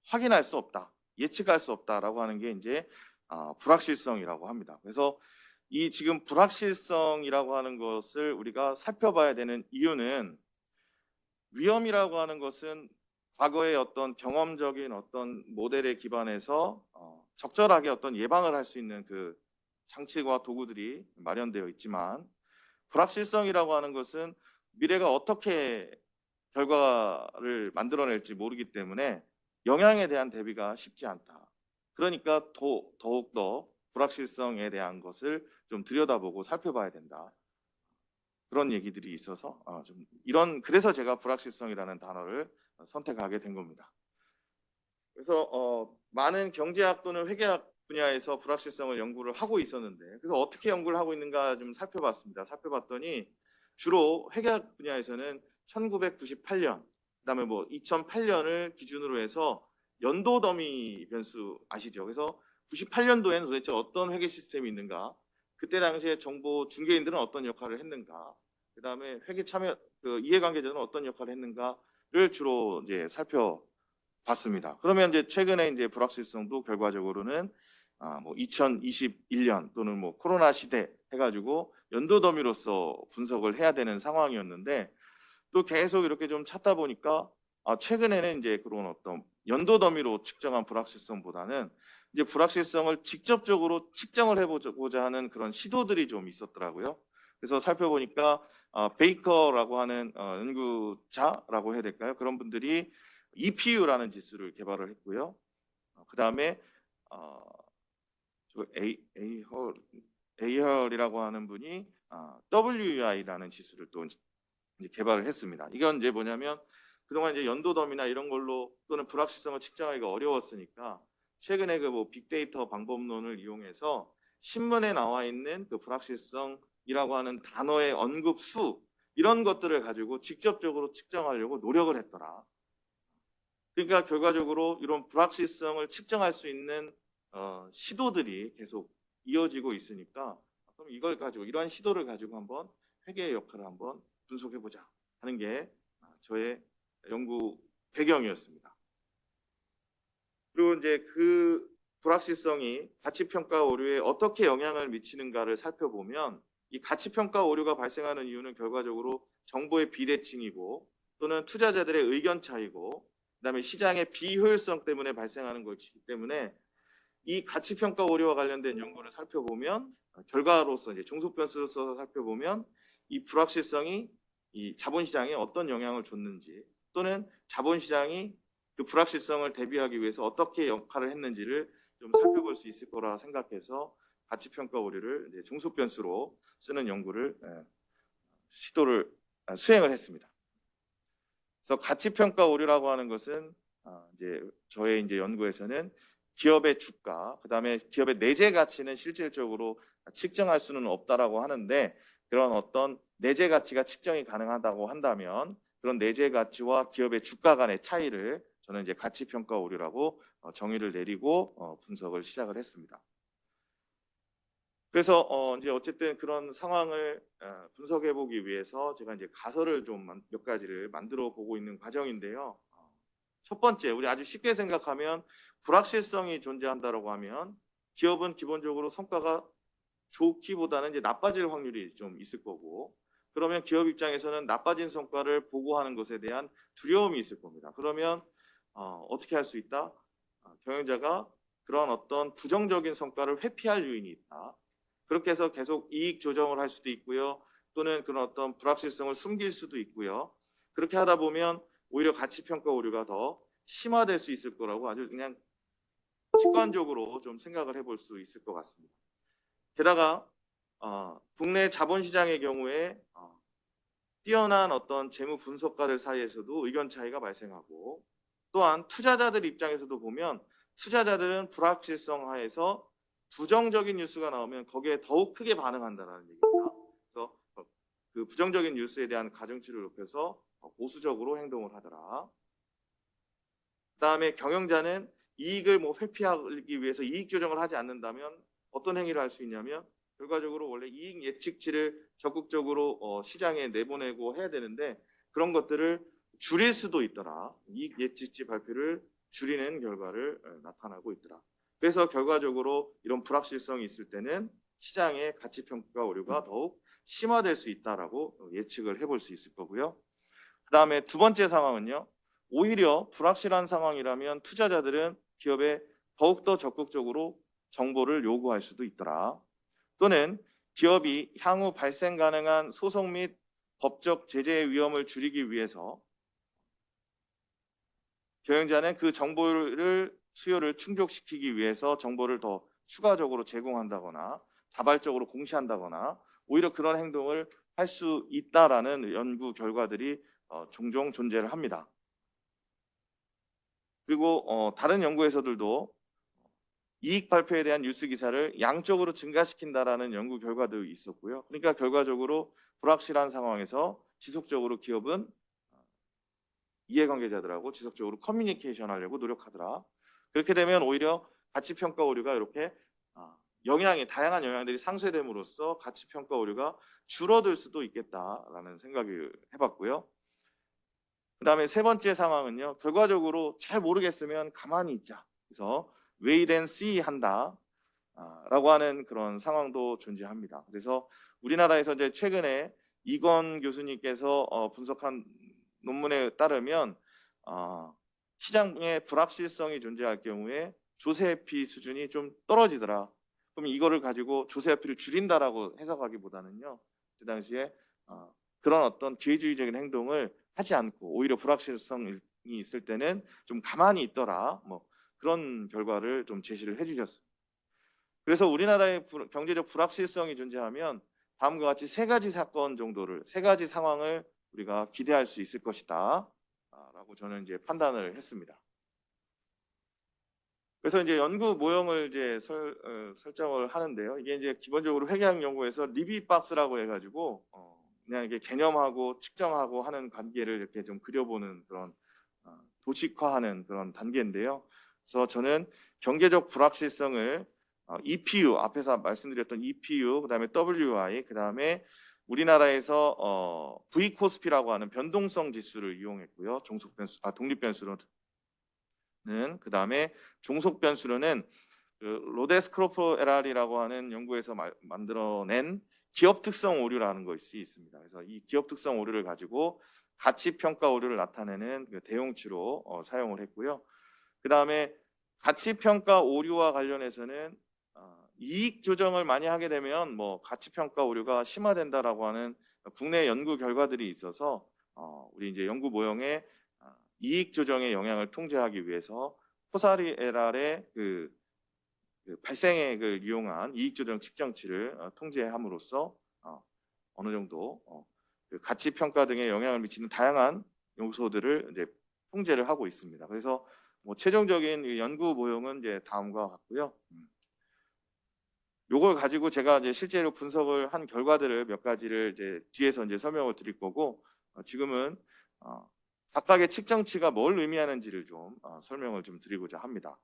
확인할 수 없다, 예측할 수 없다라고 하는 게 이제 불확실성이라고 합니다. 그래서 이 지금 불확실성이라고 하는 것을 우리가 살펴봐야 되는 이유는 위험이라고 하는 것은 과거의 어떤 경험적인 어떤 모델에 기반해서 적절하게 어떤 예방을 할 수 있는 그 장치와 도구들이 마련되어 있지만 불확실성이라고 하는 것은 미래가 어떻게 결과를 만들어낼지 모르기 때문에 영향에 대한 대비가 쉽지 않다. 그러니까 더욱더 불확실성에 대한 것을 좀 들여다보고 살펴봐야 된다. 그런 얘기들이 있어서 그래서 제가 불확실성이라는 단어를 선택하게 된 겁니다. 그래서 많은 경제학 또는 회계학 분야에서 불확실성을 연구를 하고 있었는데 그래서 어떻게 연구를 하고 있는가 좀 살펴봤습니다. 살펴봤더니 주로 회계학 분야에서는 1998년 그다음에 뭐 2008년을 기준으로 해서 연도 더미 변수 아시죠? 그래서 98년도에는 도대체 어떤 회계 시스템이 있는가? 그때 당시에 정보 중개인들은 어떤 역할을 했는가? 그다음에 회계 참여 그 이해관계자들은 어떤 역할을 했는가를 주로 이제 살펴봤습니다. 그러면 이제 최근에 이제 불확실성도 결과적으로는 뭐 2021년 또는 뭐 코로나 시대 해가지고 연도 더미로서 분석을 해야 되는 상황이었는데 또 계속 이렇게 좀 찾다 보니까 최근에는 이제 그런 어떤 연도 더미로 측정한 불확실성보다는 이제 불확실성을 직접적으로 측정을 해보자 하는 그런 시도들이 좀 있었더라고요. 그래서 살펴보니까 베이커라고 하는 연구자라고 해야 될까요? 그런 분들이 EPU라는 지수를 개발을 했고요. 그 다음에 에이헐이라고 하는 분이 WEI라는 지수를 또 이제 개발을 했습니다. 이건 이제 뭐냐면 그동안 이제 연도덤이나 이런 걸로 또는 불확실성을 측정하기가 어려웠으니까 최근에 그 뭐 빅데이터 방법론을 이용해서 신문에 나와 있는 그 불확실성이라고 하는 단어의 언급 수 이런 것들을 가지고 직접적으로 측정하려고 노력을 했더라. 그러니까 결과적으로 이런 불확실성을 측정할 수 있는 시도들이 계속 이어지고 있으니까 그럼 이걸 가지고 이러한 시도를 가지고 한번 회계의 역할을 한번 분석해보자 하는 게 저의 연구 배경이었습니다. 그리고 이제 그 불확실성이 가치평가 오류에 어떻게 영향을 미치는가를 살펴보면 이 가치평가 오류가 발생하는 이유는 결과적으로 정보의 비대칭이고 또는 투자자들의 의견 차이고 그다음에 시장의 비효율성 때문에 발생하는 것이기 때문에 이 가치평가 오류와 관련된 연구를 살펴보면 결과로서 이제 종속 변수를 써서 살펴보면 이 불확실성이 이 자본시장에 어떤 영향을 줬는지 또는 자본시장이 그 불확실성을 대비하기 위해서 어떻게 역할을 했는지를 좀 살펴볼 수 있을 거라 생각해서 가치평가 오류를 이제 종속 변수로 쓰는 연구를 수행을 했습니다. 그래서 가치평가 오류라고 하는 것은 이제 저의 이제 연구에서는 기업의 주가, 그다음에 기업의 내재 가치는 실질적으로 측정할 수는 없다라고 하는데, 그런 어떤 내재 가치가 측정이 가능하다고 한다면 그런 내재 가치와 기업의 주가 간의 차이를 저는 이제 가치평가 오류라고 정의를 내리고 분석을 시작을 했습니다. 그래서 이제 어쨌든 그런 상황을 분석해 보기 위해서 제가 이제 가설을 좀 몇 가지를 만들어 보고 있는 과정인데요. 첫 번째, 우리 아주 쉽게 생각하면 불확실성이 존재한다라고 하면 기업은 기본적으로 성과가 좋기보다는 이제 나빠질 확률이 좀 있을 거고, 그러면 기업 입장에서는 나빠진 성과를 보고하는 것에 대한 두려움이 있을 겁니다. 그러면 어떻게 할 수 있다? 경영자가 그런 어떤 부정적인 성과를 회피할 요인이 있다. 그렇게 해서 계속 이익 조정을 할 수도 있고요. 또는 그런 어떤 불확실성을 숨길 수도 있고요. 그렇게 하다 보면 오히려 가치평가 오류가 더 심화될 수 있을 거라고 아주 그냥 직관적으로 좀 생각을 해볼 수 있을 것 같습니다. 게다가 국내 자본시장의 경우에 뛰어난 어떤 재무 분석가들 사이에서도 의견 차이가 발생하고, 또한 투자자들 입장에서도 보면 투자자들은 불확실성 하에서 부정적인 뉴스가 나오면 거기에 더욱 크게 반응한다는 얘기입니다. 그래서 그 부정적인 뉴스에 대한 가중치를 높여서 보수적으로 행동을 하더라. 그다음에 경영자는 이익을 회피하기 위해서 이익 조정을 하지 않는다면 어떤 행위를 할 수 있냐면, 결과적으로 원래 이익 예측치를 적극적으로 시장에 내보내고 해야 되는데 그런 것들을 줄일 수도 있더라. 이익 예측치 발표를 줄이는 결과를 나타나고 있더라. 그래서 결과적으로 이런 불확실성이 있을 때는 시장의 가치평가 오류가 더욱 심화될 수 있다라고 예측을 해볼 수 있을 거고요. 그다음에 두 번째 상황은요. 오히려 불확실한 상황이라면 투자자들은 기업에 더욱더 적극적으로 정보를 요구할 수도 있더라. 또는 기업이 향후 발생 가능한 소송 및 법적 제재의 위험을 줄이기 위해서 경영자는 그 정보를 수요를 충족시키기 위해서 정보를 더 추가적으로 제공한다거나 자발적으로 공시한다거나 오히려 그런 행동을 할 수 있다라는 연구 결과들이 종종 존재를 합니다. 그리고 다른 연구에서들도 이익 발표에 대한 뉴스 기사를 양적으로 증가시킨다라는 연구 결과도 있었고요. 그러니까 결과적으로 불확실한 상황에서 지속적으로 기업은 이해관계자들하고 지속적으로 커뮤니케이션 하려고 노력하더라. 그렇게 되면 오히려 가치평가 오류가 이렇게 다양한 영향들이 상쇄됨으로써 가치평가 오류가 줄어들 수도 있겠다라는 생각을 해봤고요. 그 다음에 세 번째 상황은요. 결과적으로 잘 모르겠으면 가만히 있자. 그래서 wait and see 한다. 라고 하는 그런 상황도 존재합니다. 그래서 우리나라에서 이제 최근에 이건 교수님께서 분석한 논문에 따르면 시장에 불확실성이 존재할 경우에 조세회피 수준이 좀 떨어지더라. 그럼 이거를 가지고 조세회피를 줄인다라고 해석하기보다는요. 그 당시에 그런 어떤 기회주의적인 행동을 하지 않고 오히려 불확실성이 있을 때는 좀 가만히 있더라. 그런 결과를 좀 제시를 해주셨습니다. 그래서 우리나라의 경제적 불확실성이 존재하면 다음과 같이 세 가지 상황을 우리가 기대할 수 있을 것이다. 라고 저는 이제 판단을 했습니다. 그래서 이제 연구 모형을 이제 설정을 하는데요. 이게 이제 기본적으로 회계학 연구에서 리비박스라고 해가지고 그냥 이게 개념하고 측정하고 하는 관계를 이렇게 좀 그려보는 그런 도식화하는 그런 단계인데요. 그래서 저는 경제적 불확실성을 EPU, 앞에서 말씀드렸던 EPU, 그다음에 WI, 그다음에 우리나라에서 V코스피라고 하는 변동성 지수를 이용했고요. 독립 변수로는, 그다음에 종속 변수로는 그 로데스크로프 에랄이라고 하는 연구에서 만들어낸 기업 특성 오류라는 것이 있습니다. 그래서 이 기업 특성 오류를 가지고 가치 평가 오류를 나타내는 그 대용치로 사용을 했고요. 그다음에 가치 평가 오류와 관련해서는 이익 조정을 많이 하게 되면 가치 평가 오류가 심화된다라고 하는 국내 연구 결과들이 있어서 우리 이제 연구 모형에 이익 조정의 영향을 통제하기 위해서 포사리에랄의 그 발생액을 이용한 이익 조정 측정치를 통제함으로써 어느 정도 그 가치 평가 등에 영향을 미치는 다양한 요소들을 이제 통제를 하고 있습니다. 그래서 뭐 최종적인 이 연구 모형은 이제 다음과 같고요. 요걸 가지고 제가 이제 실제로 분석을 한 결과들을 몇 가지를 이제 뒤에서 이제 설명을 드릴 거고, 지금은 각각의 측정치가 뭘 의미하는지를 좀 설명을 좀 드리고자 합니다.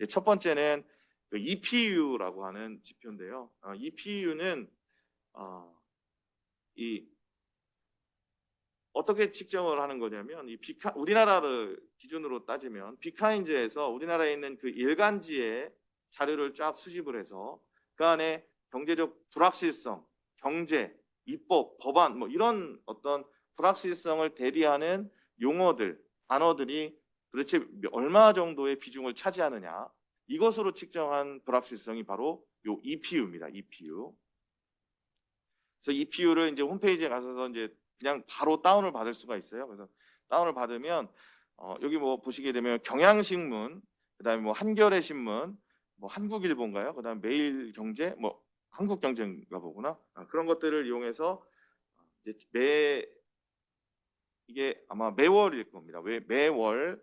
첫 번째는 그 EPU라고 하는 지표인데요. EPU는 이 어떻게 측정을 하는 거냐면, 이 우리나라를 기준으로 따지면 비카인즈에서 우리나라에 있는 그 일간지의 자료를 쫙 수집을 해서 그 안에 경제적 불확실성, 경제, 입법, 법안 뭐 이런 어떤 불확실성을 대비하는 용어들, 단어들이 도대체 얼마 정도의 비중을 차지하느냐, 이것으로 측정한 불확실성이 바로 요 EPU입니다. EPU. 그래서 EPU를 이제 홈페이지에 가셔서 이제 그냥 바로 다운을 받을 수가 있어요. 그래서 다운을 받으면 여기 뭐 보시게 되면 경향신문, 그다음에 뭐 한겨레 신문, 뭐 한국일보인가요? 그다음에 매일경제, 뭐 한국경제인가 보구나. 그런 것들을 이용해서 이제 이게 아마 매월일 겁니다. 왜 매월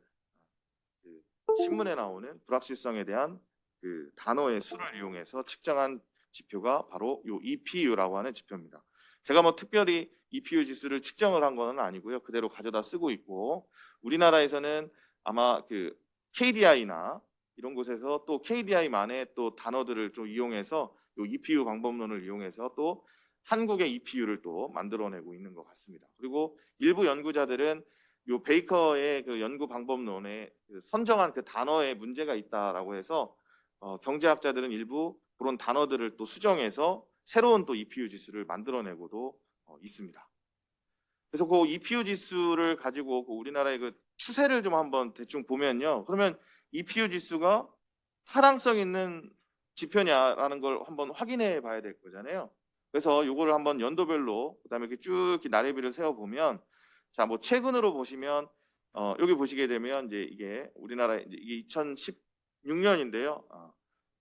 그 신문에 나오는 불확실성에 대한 그 단어의 수를 이용해서 측정한 지표가 바로 요 EPU라고 하는 지표입니다. 제가 뭐 특별히 EPU 지수를 측정을 한 거는 아니고요. 그대로 가져다 쓰고 있고, 우리나라에서는 아마 그 KDI나 이런 곳에서 또 KDI만의 또 단어들을 좀 이용해서 요 EPU 방법론을 이용해서 또 한국의 EPU를 또 만들어내고 있는 것 같습니다. 그리고 일부 연구자들은 요 베이커의 그 연구 방법론에 그 선정한 그 단어에 문제가 있다라고 해서 경제학자들은 일부 그런 단어들을 또 수정해서 새로운 또 EPU 지수를 만들어내고도 있습니다. 그래서 그 EPU 지수를 가지고 그 우리나라의 그 추세를 좀 한번 대충 보면요. 그러면 EPU 지수가 타당성 있는 지표냐라는 걸 한번 확인해 봐야 될 거잖아요. 그래서 요거를 한번 연도별로 그다음에 이렇게 쭉 이렇게 나래비를 세워 보면, 자, 뭐 최근으로 보시면 여기 보시게 되면 이제 이게 우리나라 이제 이게 2016년인데요.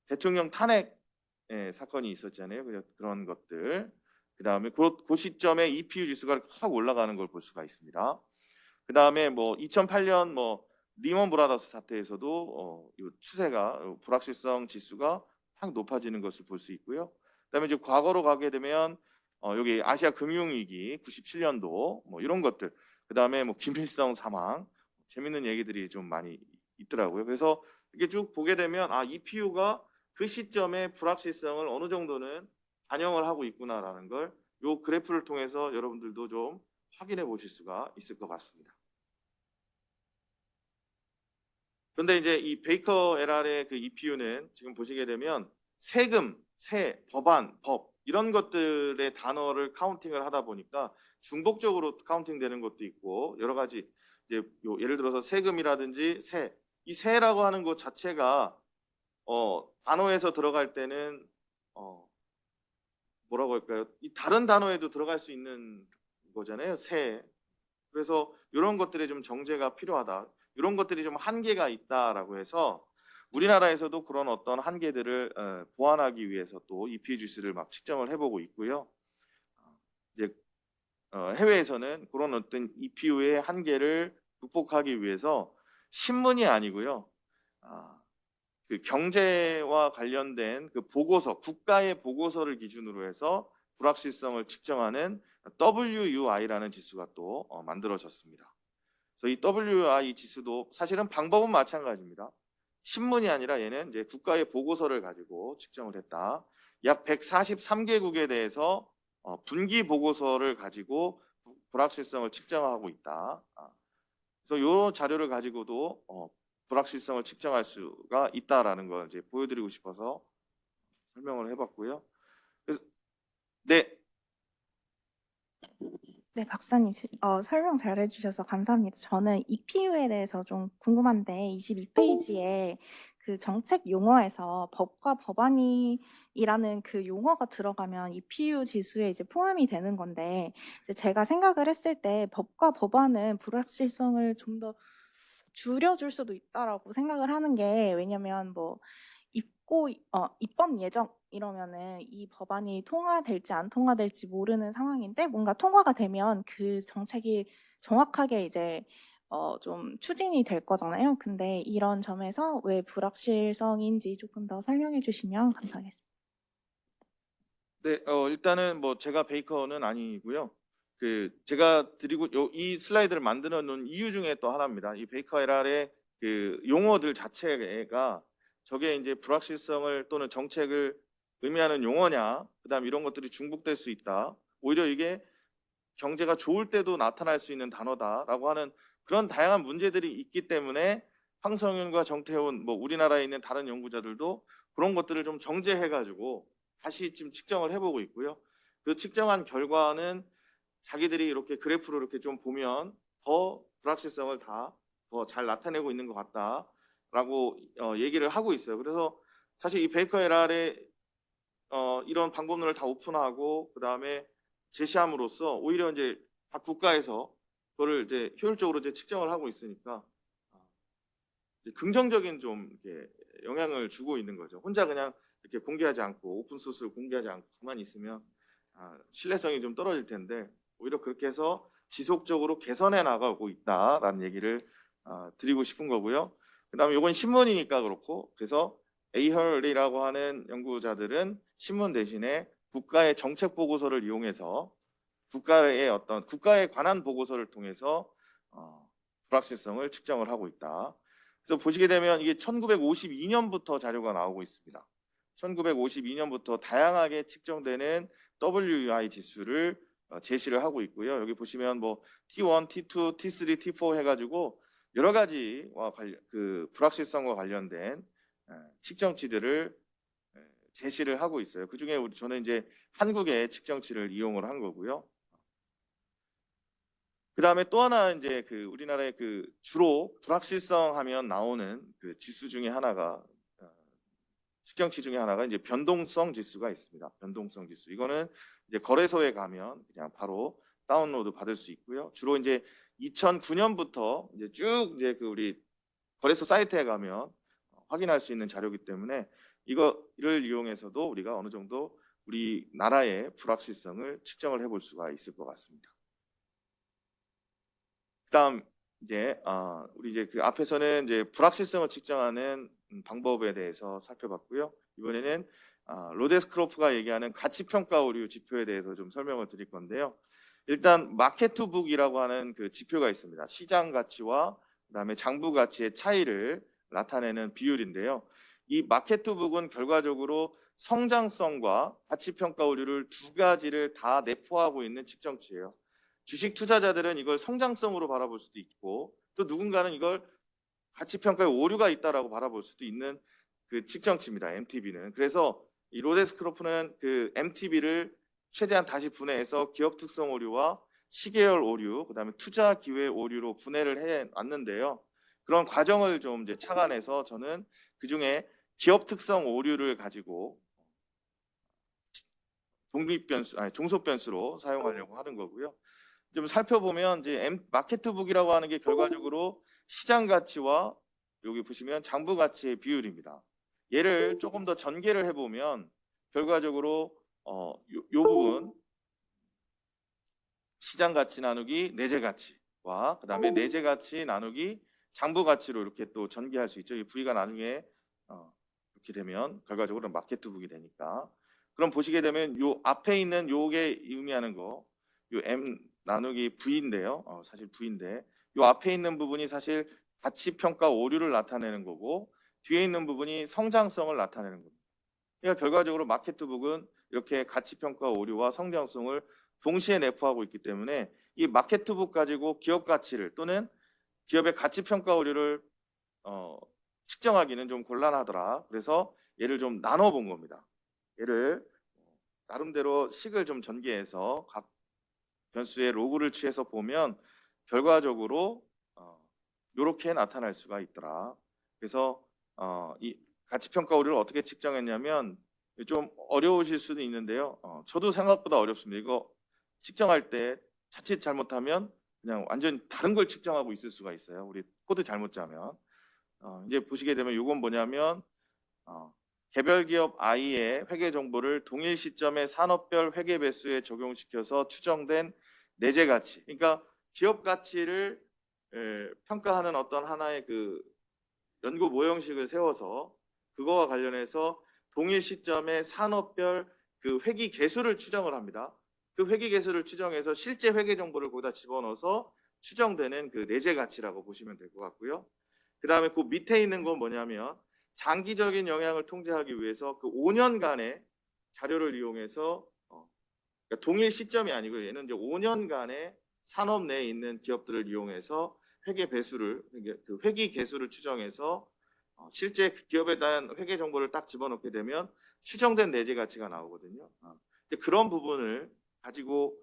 대통령 탄핵 사건이 있었잖아요. 그런 것들. 그다음에 그 시점에 EPU 지수가 확 올라가는 걸 볼 수가 있습니다. 그다음에 뭐 2008년 뭐 리먼 브라더스 사태에서도 이 추세가 불확실성 지수가 확 높아지는 것을 볼 수 있고요. 그다음에 이제 과거로 가게 되면 여기 아시아 금융위기 97년도 뭐 이런 것들, 그다음에 뭐 김일성 사망, 재밌는 얘기들이 좀 많이 있더라고요. 그래서 이게 쭉 보게 되면 EPU가 그 시점의 불확실성을 어느 정도는 반영을 하고 있구나라는 걸 요 그래프를 통해서 여러분들도 좀 확인해 보실 수가 있을 것 같습니다. 그런데 이제 이 베이커 LR의 그 EPU는 지금 보시게 되면 세금, 세, 법안, 법 이런 것들의 단어를 카운팅을 하다 보니까 중복적으로 카운팅되는 것도 있고, 여러 가지 이제 예를 들어서 세금이라든지 세, 이 세라고 하는 것 자체가 단어에서 들어갈 때는 뭐라고 할까요? 이 다른 단어에도 들어갈 수 있는 거잖아요. 세. 그래서 이런 것들에 좀 정제가 필요하다. 이런 것들이 좀 한계가 있다라고 해서 우리나라에서도 그런 어떤 한계들을 보완하기 위해서 또 EPU 지수를 막 측정을 해보고 있고요. 이제 해외에서는 그런 어떤 EPU의 한계를 극복하기 위해서 신문이 아니고요. 그 경제와 관련된 그 보고서, 국가의 보고서를 기준으로 해서 불확실성을 측정하는 WUI라는 지수가 또 만들어졌습니다. 그래서 이 WUI 지수도 사실은 방법은 마찬가지입니다. 신문이 아니라 얘는 이제 국가의 보고서를 가지고 측정을 했다. 약 143개국에 대해서 분기 보고서를 가지고 불확실성을 측정하고 있다. 그래서 이 자료를 가지고도 불확실성을 측정할 수가 있다라는 걸 이제 보여드리고 싶어서 설명을 해봤고요. 그래서 네. 네, 박사님, 설명 잘 해주셔서 감사합니다. 저는 EPU에 대해서 좀 궁금한데, 22페이지에 그 정책 용어에서 법과 법안이라는 그 용어가 들어가면 EPU 지수에 이제 포함이 되는 건데, 이제 제가 생각을 했을 때 법과 법안은 불확실성을 좀 더 줄여줄 수도 있다라고 생각을 하는 게 왜냐면 뭐 입법 예정 이러면은 이 법안이 통과될지 안 통과될지 모르는 상황인데 뭔가 통과가 되면 그 정책이 정확하게 이제 좀 추진이 될 거잖아요. 근데 이런 점에서 왜 불확실성인지 조금 더 설명해 주시면 감사하겠습니다. 네, 일단은 뭐 제가 베이커는 아니고요. 제가 드리고 이 슬라이드를 만들어 놓은 이유 중에 또 하나입니다. 이 베이커 LR의 그 용어들 자체가 저게 이제 불확실성을 또는 정책을 의미하는 용어냐, 그다음 이런 것들이 중복될 수 있다. 오히려 이게 경제가 좋을 때도 나타날 수 있는 단어다라고 하는 그런 다양한 문제들이 있기 때문에 황성윤과 정태훈, 뭐 우리나라에 있는 다른 연구자들도 그런 것들을 좀 정제해가지고 다시 지금 측정을 해보고 있고요. 그 측정한 결과는 자기들이 이렇게 그래프로 이렇게 좀 보면 더 불확실성을 다 더 잘 나타내고 있는 것 같다라고 얘기를 하고 있어요. 그래서 사실 이 베이커 LR의 이런 방법론을 다 오픈하고 그다음에 제시함으로써 오히려 이제 각 국가에서 그거를 이제 효율적으로 이제 측정을 하고 있으니까 이제 긍정적인 좀 이렇게 영향을 주고 있는 거죠. 혼자 그냥 이렇게 공개하지 않고 오픈 소스를 공개하지 않고 가만히 있으면 신뢰성이 좀 떨어질 텐데 오히려 그렇게 해서 지속적으로 개선해 나가고 있다라는 얘기를 드리고 싶은 거고요. 그다음에 이건 신문이니까 그렇고 그래서 에이헐이라고 하는 연구자들은 신문 대신에 국가의 정책 보고서를 이용해서 국가에 관한 보고서를 통해서 불확실성을 측정을 하고 있다. 그래서 보시게 되면 이게 1952년부터 자료가 나오고 있습니다. 1952년부터 다양하게 측정되는 WEI 지수를 제시를 하고 있고요. 여기 보시면 뭐 T1, T2, T3, T4 해가지고 여러 가지와 그 불확실성과 관련된 측정치들을 제시를 하고 있어요. 그 중에 저는 이제 한국의 측정치를 이용을 한 거고요. 그 다음에 또 하나 이제 그 우리나라의 그 주로 불확실성 하면 나오는 그 지수 중에 하나가 측정치 중에 하나가 이제 변동성 지수가 있습니다. 변동성 지수. 이거는 이제 거래소에 가면 그냥 바로 다운로드 받을 수 있고요. 주로 이제 2009년부터 이제 쭉 이제 그 우리 거래소 사이트에 가면 확인할 수 있는 자료이기 때문에 이거를 이용해서도 우리가 어느 정도 우리나라의 불확실성을 측정을 해볼 수가 있을 것 같습니다. 그다음 이제 우리 이제 그 앞에서는 이제 불확실성을 측정하는 방법에 대해서 살펴봤고요. 이번에는 로데스크로프가 얘기하는 가치평가 오류 지표에 대해서 좀 설명을 드릴 건데요. 일단 마켓투북이라고 하는 그 지표가 있습니다. 시장 가치와 그다음에 장부 가치의 차이를 나타내는 비율인데요. 이 마켓투북은 결과적으로 성장성과 가치평가 오류를 두 가지를 다 내포하고 있는 측정치예요. 주식 투자자들은 이걸 성장성으로 바라볼 수도 있고 또 누군가는 이걸 가치평가에 오류가 있다라고 바라볼 수도 있는 그 측정치입니다. MTB는. 그래서 이 로데스크로프는 그 MTB를 최대한 다시 분해해서 기업 특성 오류와 시계열 오류, 그다음에 투자 기회 오류로 분해를 해 왔는데요. 그런 과정을 좀 이제 착안해서 저는 그 중에 기업 특성 오류를 가지고 종속 변수로 사용하려고 하는 거고요. 좀 살펴보면 이제 마켓북이라고 하는 게 결과적으로 시장 가치와 여기 보시면 장부 가치의 비율입니다. 얘를 조금 더 전개를 해보면 결과적으로 요 부분 시장 가치 나누기 내재 가치와 그다음에 내재 가치 나누기 장부 가치로 이렇게 또 전개할 수 있죠. 이 V가 나중에 이렇게 되면 결과적으로 마켓북이 되니까. 그럼 보시게 되면 요 앞에 있는 요게 의미하는 거, 요 M 나누기 V인데요. 사실 V인데 요 앞에 있는 부분이 사실 가치평가 오류를 나타내는 거고 뒤에 있는 부분이 성장성을 나타내는 겁니다. 그러니까 결과적으로 마켓북은 이렇게 가치평가 오류와 성장성을 동시에 내포하고 있기 때문에 이 마켓북 가지고 기업 가치를 또는 기업의 가치평가 오류를 측정하기는 좀 곤란하더라. 그래서 얘를 좀 나눠본 겁니다. 얘를 나름대로 식을 좀 전개해서 각 변수의 로그를 취해서 보면 결과적으로 이렇게 나타날 수가 있더라. 그래서 이 가치평가 오류를 어떻게 측정했냐면 좀 어려우실 수도 있는데요. 저도 생각보다 어렵습니다. 이거 측정할 때 자칫 잘못하면 그냥 완전 다른 걸 측정하고 있을 수가 있어요. 우리 꼭 코드 잘못 짜면 이제 보시게 되면 이건 뭐냐면 개별 기업 I의 회계 정보를 동일 시점의 산업별 회계 배수에 적용시켜서 추정된 내재 가치. 그러니까 기업 가치를 평가하는 어떤 하나의 그 연구 모형식을 세워서 그거와 관련해서 동일 시점의 산업별 그 회계 개수를 추정을 합니다. 그 회계 개수를 추정해서 실제 회계 정보를 거기다 집어넣어서 추정되는 그 내재 가치라고 보시면 될 것 같고요. 그 다음에 그 밑에 있는 건 뭐냐면 장기적인 영향을 통제하기 위해서 그 5년간의 자료를 이용해서 그러니까 동일 시점이 아니고 얘는 이제 5년간의 산업 내에 있는 기업들을 이용해서 회계 배수를 그 회계 개수를 추정해서 실제 그 기업에 대한 회계 정보를 딱 집어넣게 되면 추정된 내재 가치가 나오거든요. 그런 부분을 가지고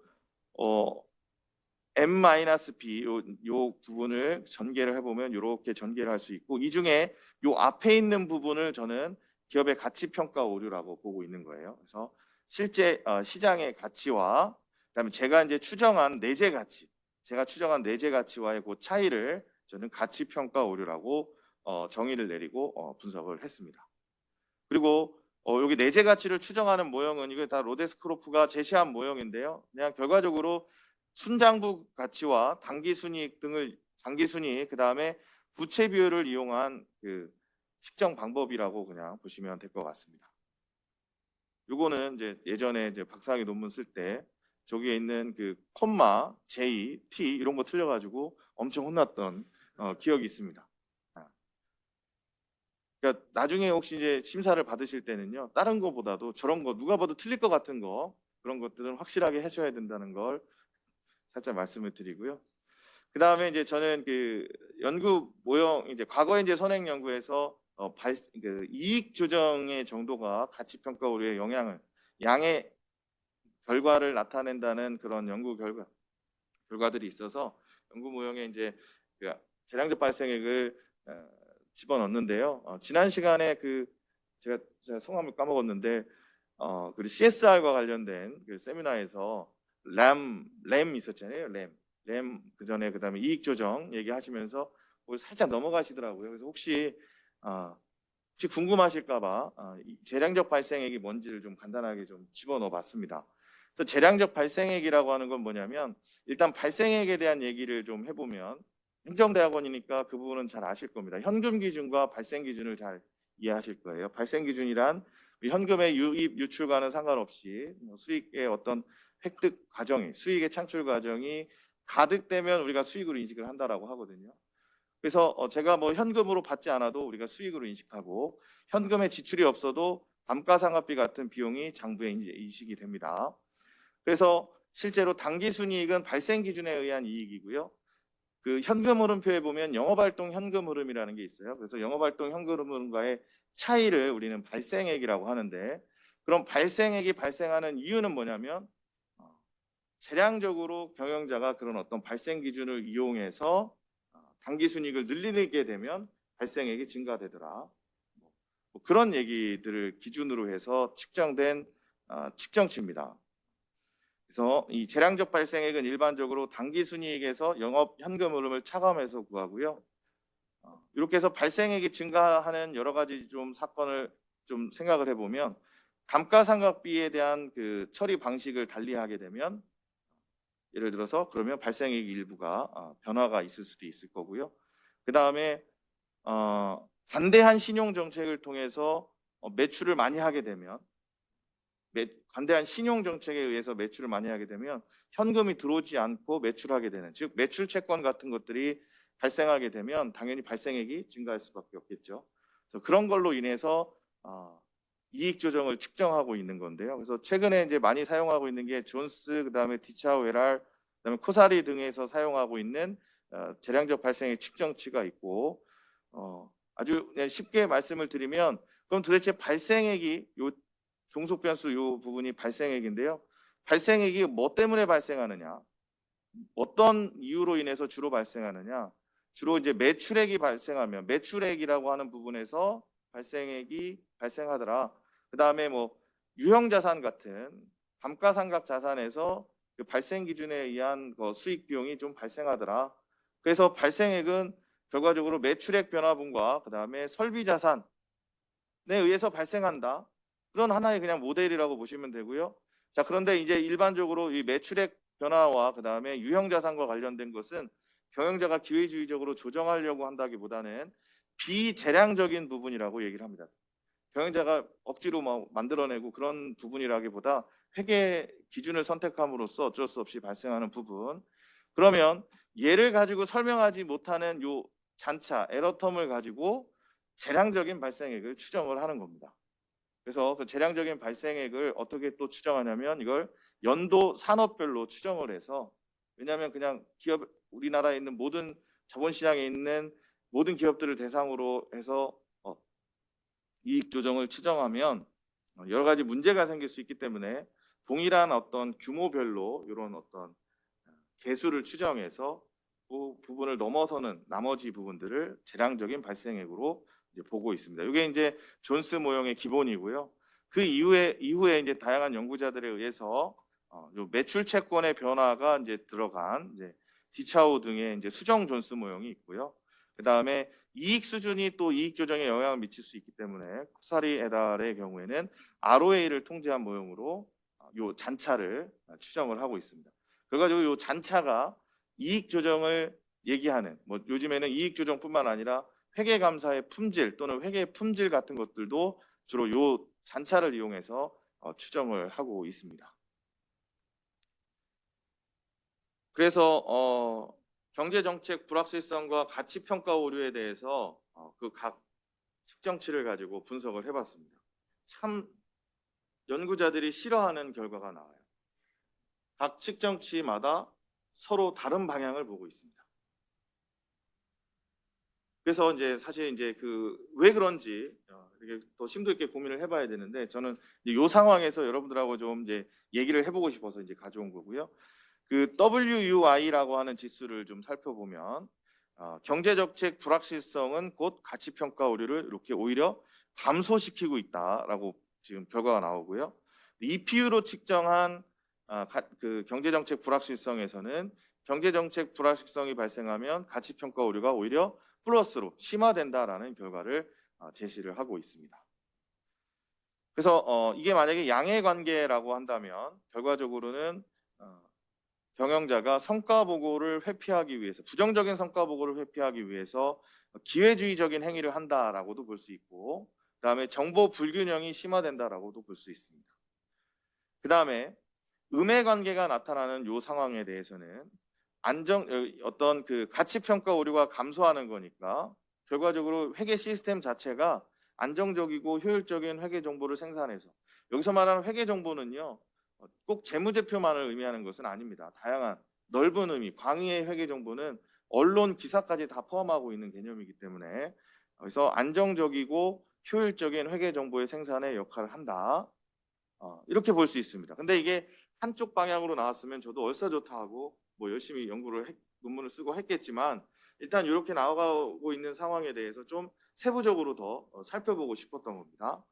M-B 요 부분을 전개를 해보면 이렇게 전개를 할 수 있고 이 중에 요 앞에 있는 부분을 저는 기업의 가치 평가 오류라고 보고 있는 거예요. 그래서 실제 시장의 가치와 그다음에 제가 이제 추정한 내재 가치, 제가 추정한 내재 가치와의 그 차이를 저는 가치 평가 오류라고 정의를 내리고 분석을 했습니다. 그리고 여기 내재 가치를 추정하는 모형은 이거 다 로데스크로프가 제시한 모형인데요. 그냥 결과적으로 순장부 가치와 당기순이익 등을 장기순이익 그다음에 부채 비율을 이용한 그 측정 방법이라고 그냥 보시면 될 것 같습니다. 요거는 이제 예전에 이제 박사학위 논문 쓸 때 저기에 있는 그 콤마, J, T 이런 거 틀려가지고 엄청 혼났던 기억이 있습니다. 그러니까 나중에 혹시 이제 심사를 받으실 때는요, 다른 거보다도 저런 거 누가 봐도 틀릴 것 같은 거 그런 것들은 확실하게 하셔야 된다는 걸 살짝 말씀을 드리고요. 그 다음에 이제 저는 그 연구 모형 이제 과거에 이제 선행 연구에서 그 이익 조정의 정도가 가치 평가 오류의 영향을 양의 결과를 나타낸다는 그런 연구 결과들이 있어서 연구 모형에 이제 그 재량적 발생액을 집어넣는데요. 지난 시간에 그 제가 성함을 까먹었는데 그 CSR과 관련된 그 세미나에서 램 있었잖아요. 램 그전에 그다음에 이익 조정 얘기하시면서 살짝 넘어가시더라고요. 그래서 혹시 궁금하실까봐 재량적 발생액이 뭔지를 좀 간단하게 좀 집어넣어봤습니다. 또 재량적 발생액이라고 하는 건 뭐냐면 일단 발생액에 대한 얘기를 좀 해보면 행정대학원이니까 그 부분은 잘 아실 겁니다. 현금 기준과 발생 기준을 잘 이해하실 거예요. 발생 기준이란 현금의 유입 유출과는 상관없이 수익의 어떤 획득 과정이 수익의 창출 과정이 가득되면 우리가 수익으로 인식을 한다라고 하거든요. 그래서 제가 뭐 현금으로 받지 않아도 우리가 수익으로 인식하고 현금에 지출이 없어도 감가상각비 같은 비용이 장부에 인식이 됩니다. 그래서 실제로 당기순이익은 발생 기준에 의한 이익이고요. 그 현금 흐름표에 보면 영업활동 현금 흐름이라는 게 있어요. 그래서 영업활동 현금 흐름과의 차이를 우리는 발생액이라고 하는데 그럼 발생액이 발생하는 이유는 뭐냐면 재량적으로 경영자가 그런 어떤 발생 기준을 이용해서 당기순이익을 늘리게 되면 발생액이 증가되더라. 뭐 그런 얘기들을 기준으로 해서 측정된 측정치입니다. 그래서 이 재량적 발생액은 일반적으로 당기순이익에서 영업 현금 흐름을 차감해서 구하고요. 이렇게 해서 발생액이 증가하는 여러 가지 좀 사건을 좀 생각을 해보면 감가상각비에 대한 그 처리 방식을 달리하게 되면 예를 들어서 그러면 발생액 일부가 변화가 있을 수도 있을 거고요. 그 다음에 관대한 신용 정책을 통해서 매출을 많이 하게 되면 관대한 신용 정책에 의해서 매출을 많이 하게 되면 현금이 들어오지 않고 매출하게 되는 즉 매출 채권 같은 것들이 발생하게 되면 당연히 발생액이 증가할 수밖에 없겠죠. 그래서 그런 걸로 인해서 이익 조정을 측정하고 있는 건데요. 그래서 최근에 이제 많이 사용하고 있는 게 존스, 그다음에 디차우 웨랄, 그다음에 코사리 등에서 사용하고 있는 재량적 발생액 측정치가 있고 아주 쉽게 말씀을 드리면 그럼 도대체 발생액이 요 종속 변수 요 부분이 발생액인데요. 발생액이 뭐 때문에 발생하느냐? 어떤 이유로 인해서 주로 발생하느냐? 주로 이제 매출액이 발생하면 매출액이라고 하는 부분에서 발생액이 발생하더라. 그다음에 뭐 유형 자산 같은 감가상각 자산에서 그 발생 기준에 의한 수익 비용이 좀 발생하더라. 그래서 발생액은 결과적으로 매출액 변화분과 그다음에 설비 자산에 의해서 발생한다. 그런 하나의 그냥 모델이라고 보시면 되고요. 자, 그런데 이제 일반적으로 이 매출액 변화와 그다음에 유형 자산과 관련된 것은 경영자가 기회주의적으로 조정하려고 한다기보다는 비재량적인 부분이라고 얘기를 합니다. 경영자가 억지로 막 만들어내고 그런 부분이라기보다 회계 기준을 선택함으로써 어쩔 수 없이 발생하는 부분. 그러면 얘를 가지고 설명하지 못하는 요 잔차, 에러텀을 가지고 재량적인 발생액을 추정을 하는 겁니다. 그래서 그 재량적인 발생액을 어떻게 또 추정하냐면 이걸 연도 산업별로 추정을 해서, 왜냐하면 그냥 기업, 우리나라에 있는 모든 자본시장에 있는 모든 기업들을 대상으로 해서 이익 조정을 추정하면 여러 가지 문제가 생길 수 있기 때문에 동일한 어떤 규모별로 이런 어떤 개수를 추정해서 그 부분을 넘어서는 나머지 부분들을 재량적인 발생액으로 이제 보고 있습니다. 이게 이제 존스 모형의 기본이고요. 그 이후에 이제 다양한 연구자들에 의해서 요 매출 채권의 변화가 이제 들어간 이제 디차오 등의 이제 수정 존스 모형이 있고요. 그 다음에 이익 수준이 또 이익 조정에 영향을 미칠 수 있기 때문에 코사리 에달의 경우에는 ROA를 통제한 모형으로 요 잔차를 추정을 하고 있습니다. 그래가지고 요 잔차가 이익 조정을 얘기하는, 뭐 요즘에는 이익 조정뿐만 아니라 회계 감사의 품질 또는 회계 품질 같은 것들도 주로 요 잔차를 이용해서 추정을 하고 있습니다. 그래서 경제정책 불확실성과 가치평가 오류에 대해서 그 각 측정치를 가지고 분석을 해봤습니다. 참 연구자들이 싫어하는 결과가 나와요. 각 측정치마다 서로 다른 방향을 보고 있습니다. 그래서 이제 사실 이제 그 왜 그런지 이렇게 더 심도 있게 고민을 해봐야 되는데, 저는 이 상황에서 여러분들하고 좀 이제 얘기를 해보고 싶어서 이제 가져온 거고요. 그 WUI라고 하는 지수를 좀 살펴보면 경제정책 불확실성은 곧 가치평가 오류를 이렇게 오히려 감소시키고 있다라고 지금 결과가 나오고요. EPU로 측정한 그 경제정책 불확실성에서는 경제정책 불확실성이 발생하면 가치평가 오류가 오히려 플러스로 심화된다라는 결과를 제시를 하고 있습니다. 그래서 이게 만약에 양의 관계라고 한다면 결과적으로는 경영자가 성과 보고를 회피하기 위해서, 부정적인 성과 보고를 회피하기 위해서 기회주의적인 행위를 한다라고도 볼 수 있고, 그다음에 정보 불균형이 심화된다라고도 볼 수 있습니다. 그다음에 음해 관계가 나타나는 요 상황에 대해서는 어떤 그 가치 평가 오류가 감소하는 거니까 결과적으로 회계 시스템 자체가 안정적이고 효율적인 회계 정보를 생산해서, 여기서 말하는 회계 정보는요 꼭 재무제표만을 의미하는 것은 아닙니다. 다양한 넓은 의미, 광의의 회계 정보는 언론 기사까지 다 포함하고 있는 개념이기 때문에 그래서 안정적이고 효율적인 회계 정보의 생산에 역할을 한다. 이렇게 볼 수 있습니다. 근데 이게 한쪽 방향으로 나왔으면 저도 얼싸 좋다 하고 뭐 열심히 논문을 쓰고 했겠지만, 일단 이렇게 나와가고 있는 상황에 대해서 좀 세부적으로 더 살펴보고 싶었던 겁니다.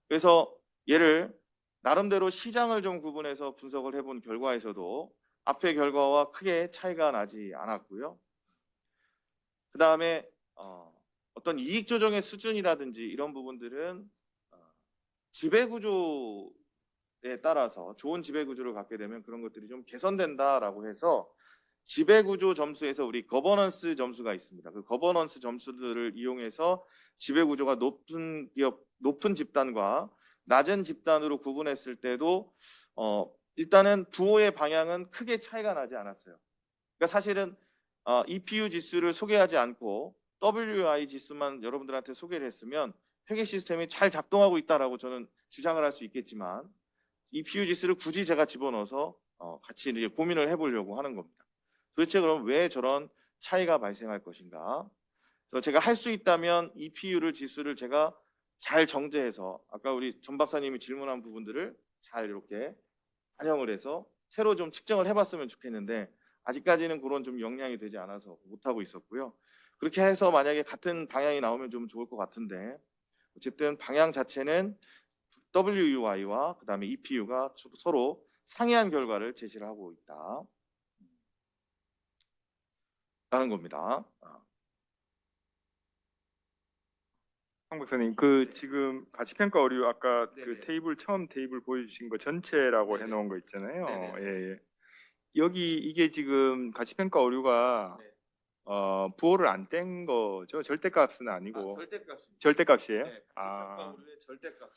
그래서 얘를 나름대로 시장을 좀 구분해서 분석을 해본 결과에서도 앞의 결과와 크게 차이가 나지 않았고요. 그 다음에 어떤 이익 조정의 수준이라든지 이런 부분들은 지배구조에 따라서 좋은 지배구조를 갖게 되면 그런 것들이 좀 개선된다라고 해서 지배구조 점수에서 우리 거버넌스 점수가 있습니다. 그 거버넌스 점수들을 이용해서 지배구조가 높은 기업, 높은 집단과 낮은 집단으로 구분했을 때도 일단은 부호의 방향은 크게 차이가 나지 않았어요. 그러니까 사실은 EPU 지수를 소개하지 않고 WI 지수만 여러분들한테 소개를 했으면 회계 시스템이 잘 작동하고 있다라고 저는 주장을 할 수 있겠지만, EPU 지수를 굳이 제가 집어넣어서 같이 이제 고민을 해보려고 하는 겁니다. 도대체 그럼 왜 저런 차이가 발생할 것인가? 그래서 제가 할 수 있다면 EPU를 지수를 제가 잘 정제해서 아까 우리 전 박사님이 질문한 부분들을 잘 이렇게 반영을 해서 새로 좀 측정을 해봤으면 좋겠는데 아직까지는 그런 좀 역량이 되지 않아서 못하고 있었고요. 그렇게 해서 만약에 같은 방향이 나오면 좀 좋을 것 같은데, 어쨌든 방향 자체는 WUI와 그 다음에 EPU가 서로 상이한 결과를 제시를 하고 있다 라는 겁니다. 황 박사님, 그 지금 가치평가 오류 아까 그 네네. 테이블 처음 테이블 보여주신 거 전체라고 네네. 해놓은 거 있잖아요. 네네. 예, 예. 여기 이게 지금 가치평가 오류가 네. 부호를 안 뗀 거죠? 절대값은 아, 아니고 절대값입니다. 절대값이에요? 네, 가치평가 아, 오류의 절대값.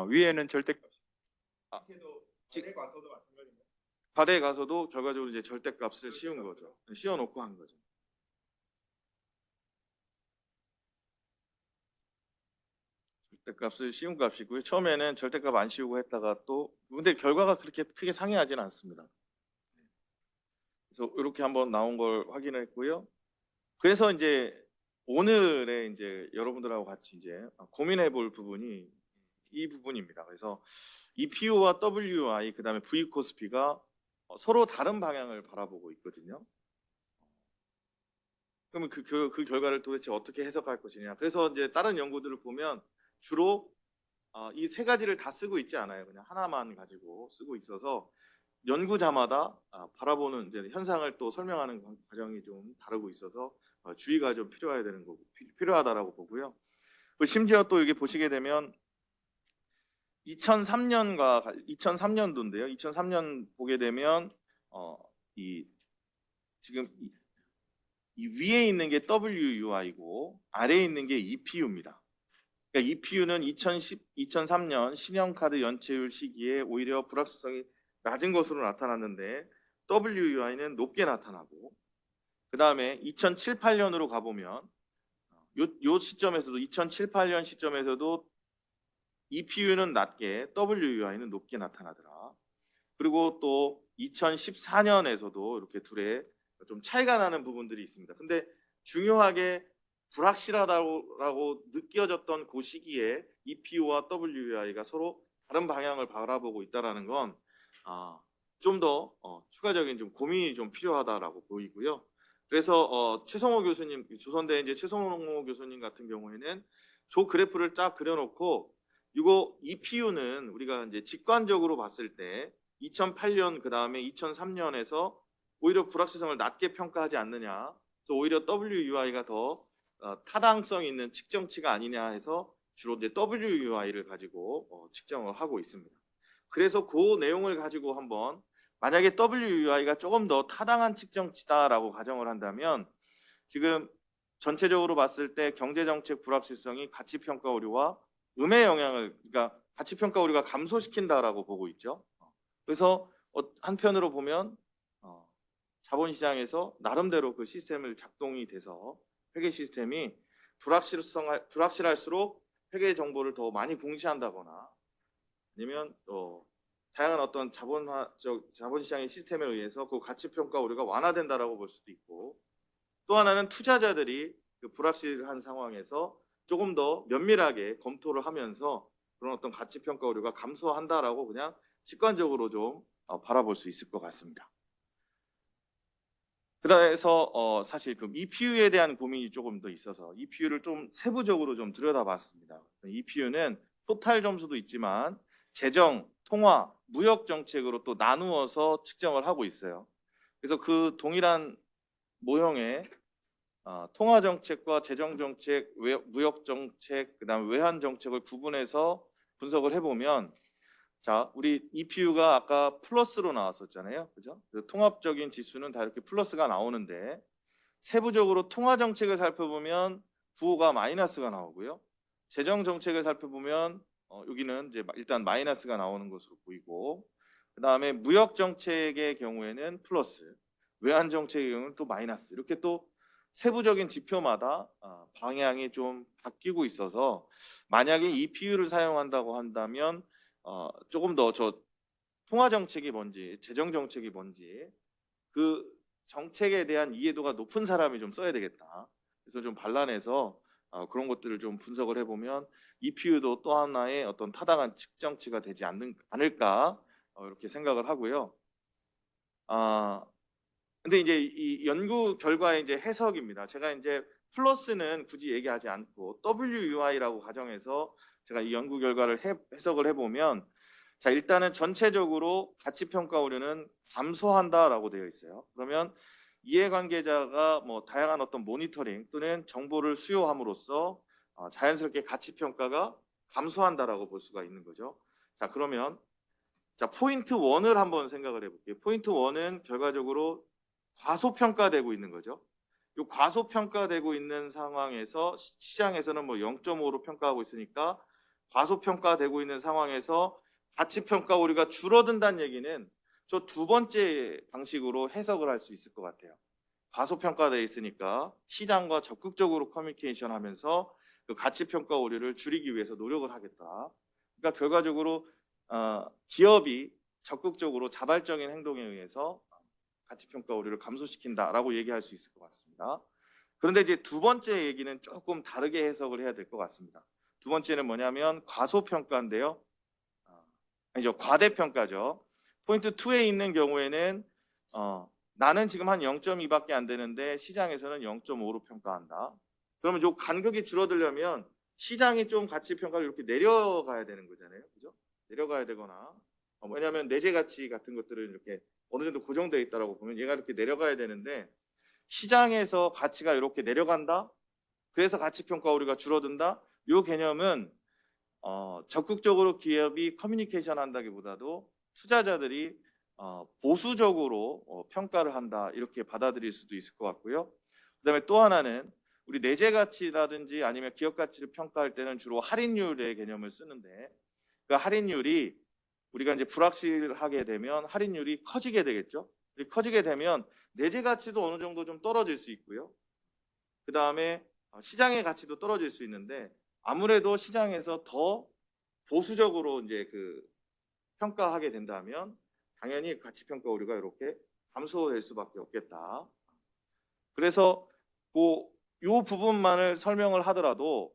위에는 절대값. 아, 밑에도 지- 절대 가서도 마찬가지인가요? 과대에 가서도 결과적으로 이제 절대값을 씌운 거죠. 씌워놓고 한 거죠. 절대값을 씌운 값이고요. 처음에는 절대값 안 씌우고 했다가 또 근데 결과가 그렇게 크게 상이하지는 않습니다. 그래서 이렇게 한번 나온 걸 확인했고요. 그래서 이제 오늘의 이제 여러분들하고 같이 이제 고민해 볼 부분이 이 부분입니다. 그래서 EPU와 WI 그다음에 V 코스피가 서로 다른 방향을 바라보고 있거든요. 그러면 그 결과를 도대체 어떻게 해석할 것이냐. 그래서 이제 다른 연구들을 보면 주로 이 세 가지를 다 쓰고 있지 않아요. 그냥 하나만 가지고 쓰고 있어서 연구자마다 바라보는 이제 현상을 또 설명하는 과정이 좀 다르고 있어서 주의가 좀 필요해야 되는 거고 필요하다라고 보고요. 그 심지어 또 여기 보시게 되면 2003년도인데요. 2003년 보게 되면 이 지금 이 위에 있는 게 WUI고 아래에 있는 게 EPU입니다. 그러니까 EPU는 2003년 신용카드 연체율 시기에 오히려 불확실성이 낮은 것으로 나타났는데 WUI는 높게 나타나고 그 다음에 2007, 8년으로 가보면 요 시점에서도 2007, 8년 시점에서도 EPU는 낮게 WUI는 높게 나타나더라. 그리고 또 2014년에서도 이렇게 둘의 좀 차이가 나는 부분들이 있습니다. 근데 중요하게 불확실하다고 느껴졌던 그 시기에 EPU와 WUI가 서로 다른 방향을 바라보고 있다는 건 좀 더 추가적인 좀 고민이 좀 필요하다라고 보이고요. 그래서 최성호 교수님, 조선대 이제 최성호 교수님 같은 경우에는 저 그래프를 딱 그려놓고 이거 EPU는 우리가 이제 직관적으로 봤을 때 2008년 그 다음에 2003년에서 오히려 불확실성을 낮게 평가하지 않느냐, 그래서 오히려 WUI가 더 타당성 있는 측정치가 아니냐 해서 주로 이제 WUI를 가지고 측정을 하고 있습니다. 그래서 그 내용을 가지고 한번 만약에 WUI가 조금 더 타당한 측정치다라고 가정을 한다면 지금 전체적으로 봤을 때 경제정책 불확실성이 가치평가 오류와 음의 영향을 그러니까 가치평가 오류가 감소시킨다라고 보고 있죠. 그래서 한편으로 보면 자본시장에서 나름대로 그 시스템을 작동이 돼서 회계 시스템이 불확실할수록 회계 정보를 더 많이 공시한다거나 아니면 다양한 어떤 자본시장의 시스템에 의해서 그 가치평가 오류가 완화된다라고 볼 수도 있고 또 하나는 투자자들이 그 불확실한 상황에서 조금 더 면밀하게 검토를 하면서 그런 어떤 가치평가 오류가 감소한다라고 그냥 직관적으로 좀 바라볼 수 있을 것 같습니다. 그래서 사실 그 EPU에 대한 고민이 조금 더 있어서 EPU를 좀 세부적으로 좀 들여다봤습니다. EPU는 토탈 점수도 있지만 재정, 통화, 무역 정책으로 또 나누어서 측정을 하고 있어요. 그래서 그 동일한 모형의 통화 정책과 재정 정책, 무역 정책, 그다음에 외환 정책을 구분해서 분석을 해보면 자, 우리 EPU가 아까 플러스로 나왔었잖아요. 그죠? 통합적인 지수는 다 이렇게 플러스가 나오는데 세부적으로 통화 정책을 살펴보면 부호가 마이너스가 나오고요. 재정 정책을 살펴보면 여기는 이제 일단 마이너스가 나오는 것으로 보이고 그다음에 무역 정책의 경우에는 플러스, 외환 정책의 경우는 또 마이너스. 이렇게 또 세부적인 지표마다 방향이 좀 바뀌고 있어서 만약에 EPU를 사용한다고 한다면 조금 더 저 통화 정책이 뭔지 재정 정책이 뭔지 그 정책에 대한 이해도가 높은 사람이 좀 써야 되겠다. 그래서 좀 반란해서 그런 것들을 좀 분석을 해보면 EPU도 또 하나의 어떤 타당한 측정치가 되지 않을까 이렇게 생각을 하고요. 근데 이제 이 연구 결과의 이제 해석입니다. 제가 이제 플러스는 굳이 얘기하지 않고 WUI라고 가정해서 제가 이 연구 결과를 해석을 해보면 자 일단은 전체적으로 가치평가 오류는 감소한다라고 되어 있어요. 그러면 이해관계자가 뭐 다양한 어떤 모니터링 또는 정보를 수요함으로써 자연스럽게 가치 평가가 감소한다라고 볼 수가 있는 거죠. 자, 그러면 자, 포인트 1을 한번 생각을 해볼게요. 포인트 1은 결과적으로 과소평가되고 있는 거죠. 이 과소평가되고 있는 상황에서 시장에서는 뭐 0.5로 평가하고 있으니까 과소평가되고 있는 상황에서 가치평가 오류가 줄어든다는 얘기는 저 두 번째 방식으로 해석을 할 수 있을 것 같아요. 과소평가되어 있으니까 시장과 적극적으로 커뮤니케이션 하면서 그 가치평가 오류를 줄이기 위해서 노력을 하겠다. 그러니까 결과적으로 기업이 적극적으로 자발적인 행동에 의해서 가치평가 오류를 감소시킨다라고 얘기할 수 있을 것 같습니다. 그런데 이제 두 번째 얘기는 조금 다르게 해석을 해야 될 것 같습니다. 두 번째는 뭐냐면 과소평가인데요. 아니죠, 과대평가죠. 포인트 2에 있는 경우에는 나는 지금 한 0.2밖에 안 되는데 시장에서는 0.5로 평가한다. 그러면 요 간격이 줄어들려면 시장이 좀 가치 평가를 이렇게 내려가야 되는 거잖아요. 그죠? 내려가야 되거나 왜냐하면 내재 가치 같은 것들은 이렇게 어느 정도 고정되어 있다라고 보면 얘가 이렇게 내려가야 되는데 시장에서 가치가 이렇게 내려간다. 그래서 가치 평가 오류가 줄어든다. 요 개념은 적극적으로 기업이 커뮤니케이션 한다기보다도 투자자들이 보수적으로 평가를 한다 이렇게 받아들일 수도 있을 것 같고요. 그다음에 또 하나는 우리 내재 가치라든지 아니면 기업 가치를 평가할 때는 주로 할인율의 개념을 쓰는데 그 할인율이 우리가 이제 불확실하게 되면 할인율이 커지게 되겠죠. 커지게 되면 내재 가치도 어느 정도 좀 떨어질 수 있고요. 그 다음에 시장의 가치도 떨어질 수 있는데 아무래도 시장에서 더 보수적으로 이제 그 평가하게 된다면 당연히 가치 평가 오류가 이렇게 감소될 수밖에 없겠다. 그래서 이 부분만을 설명을 하더라도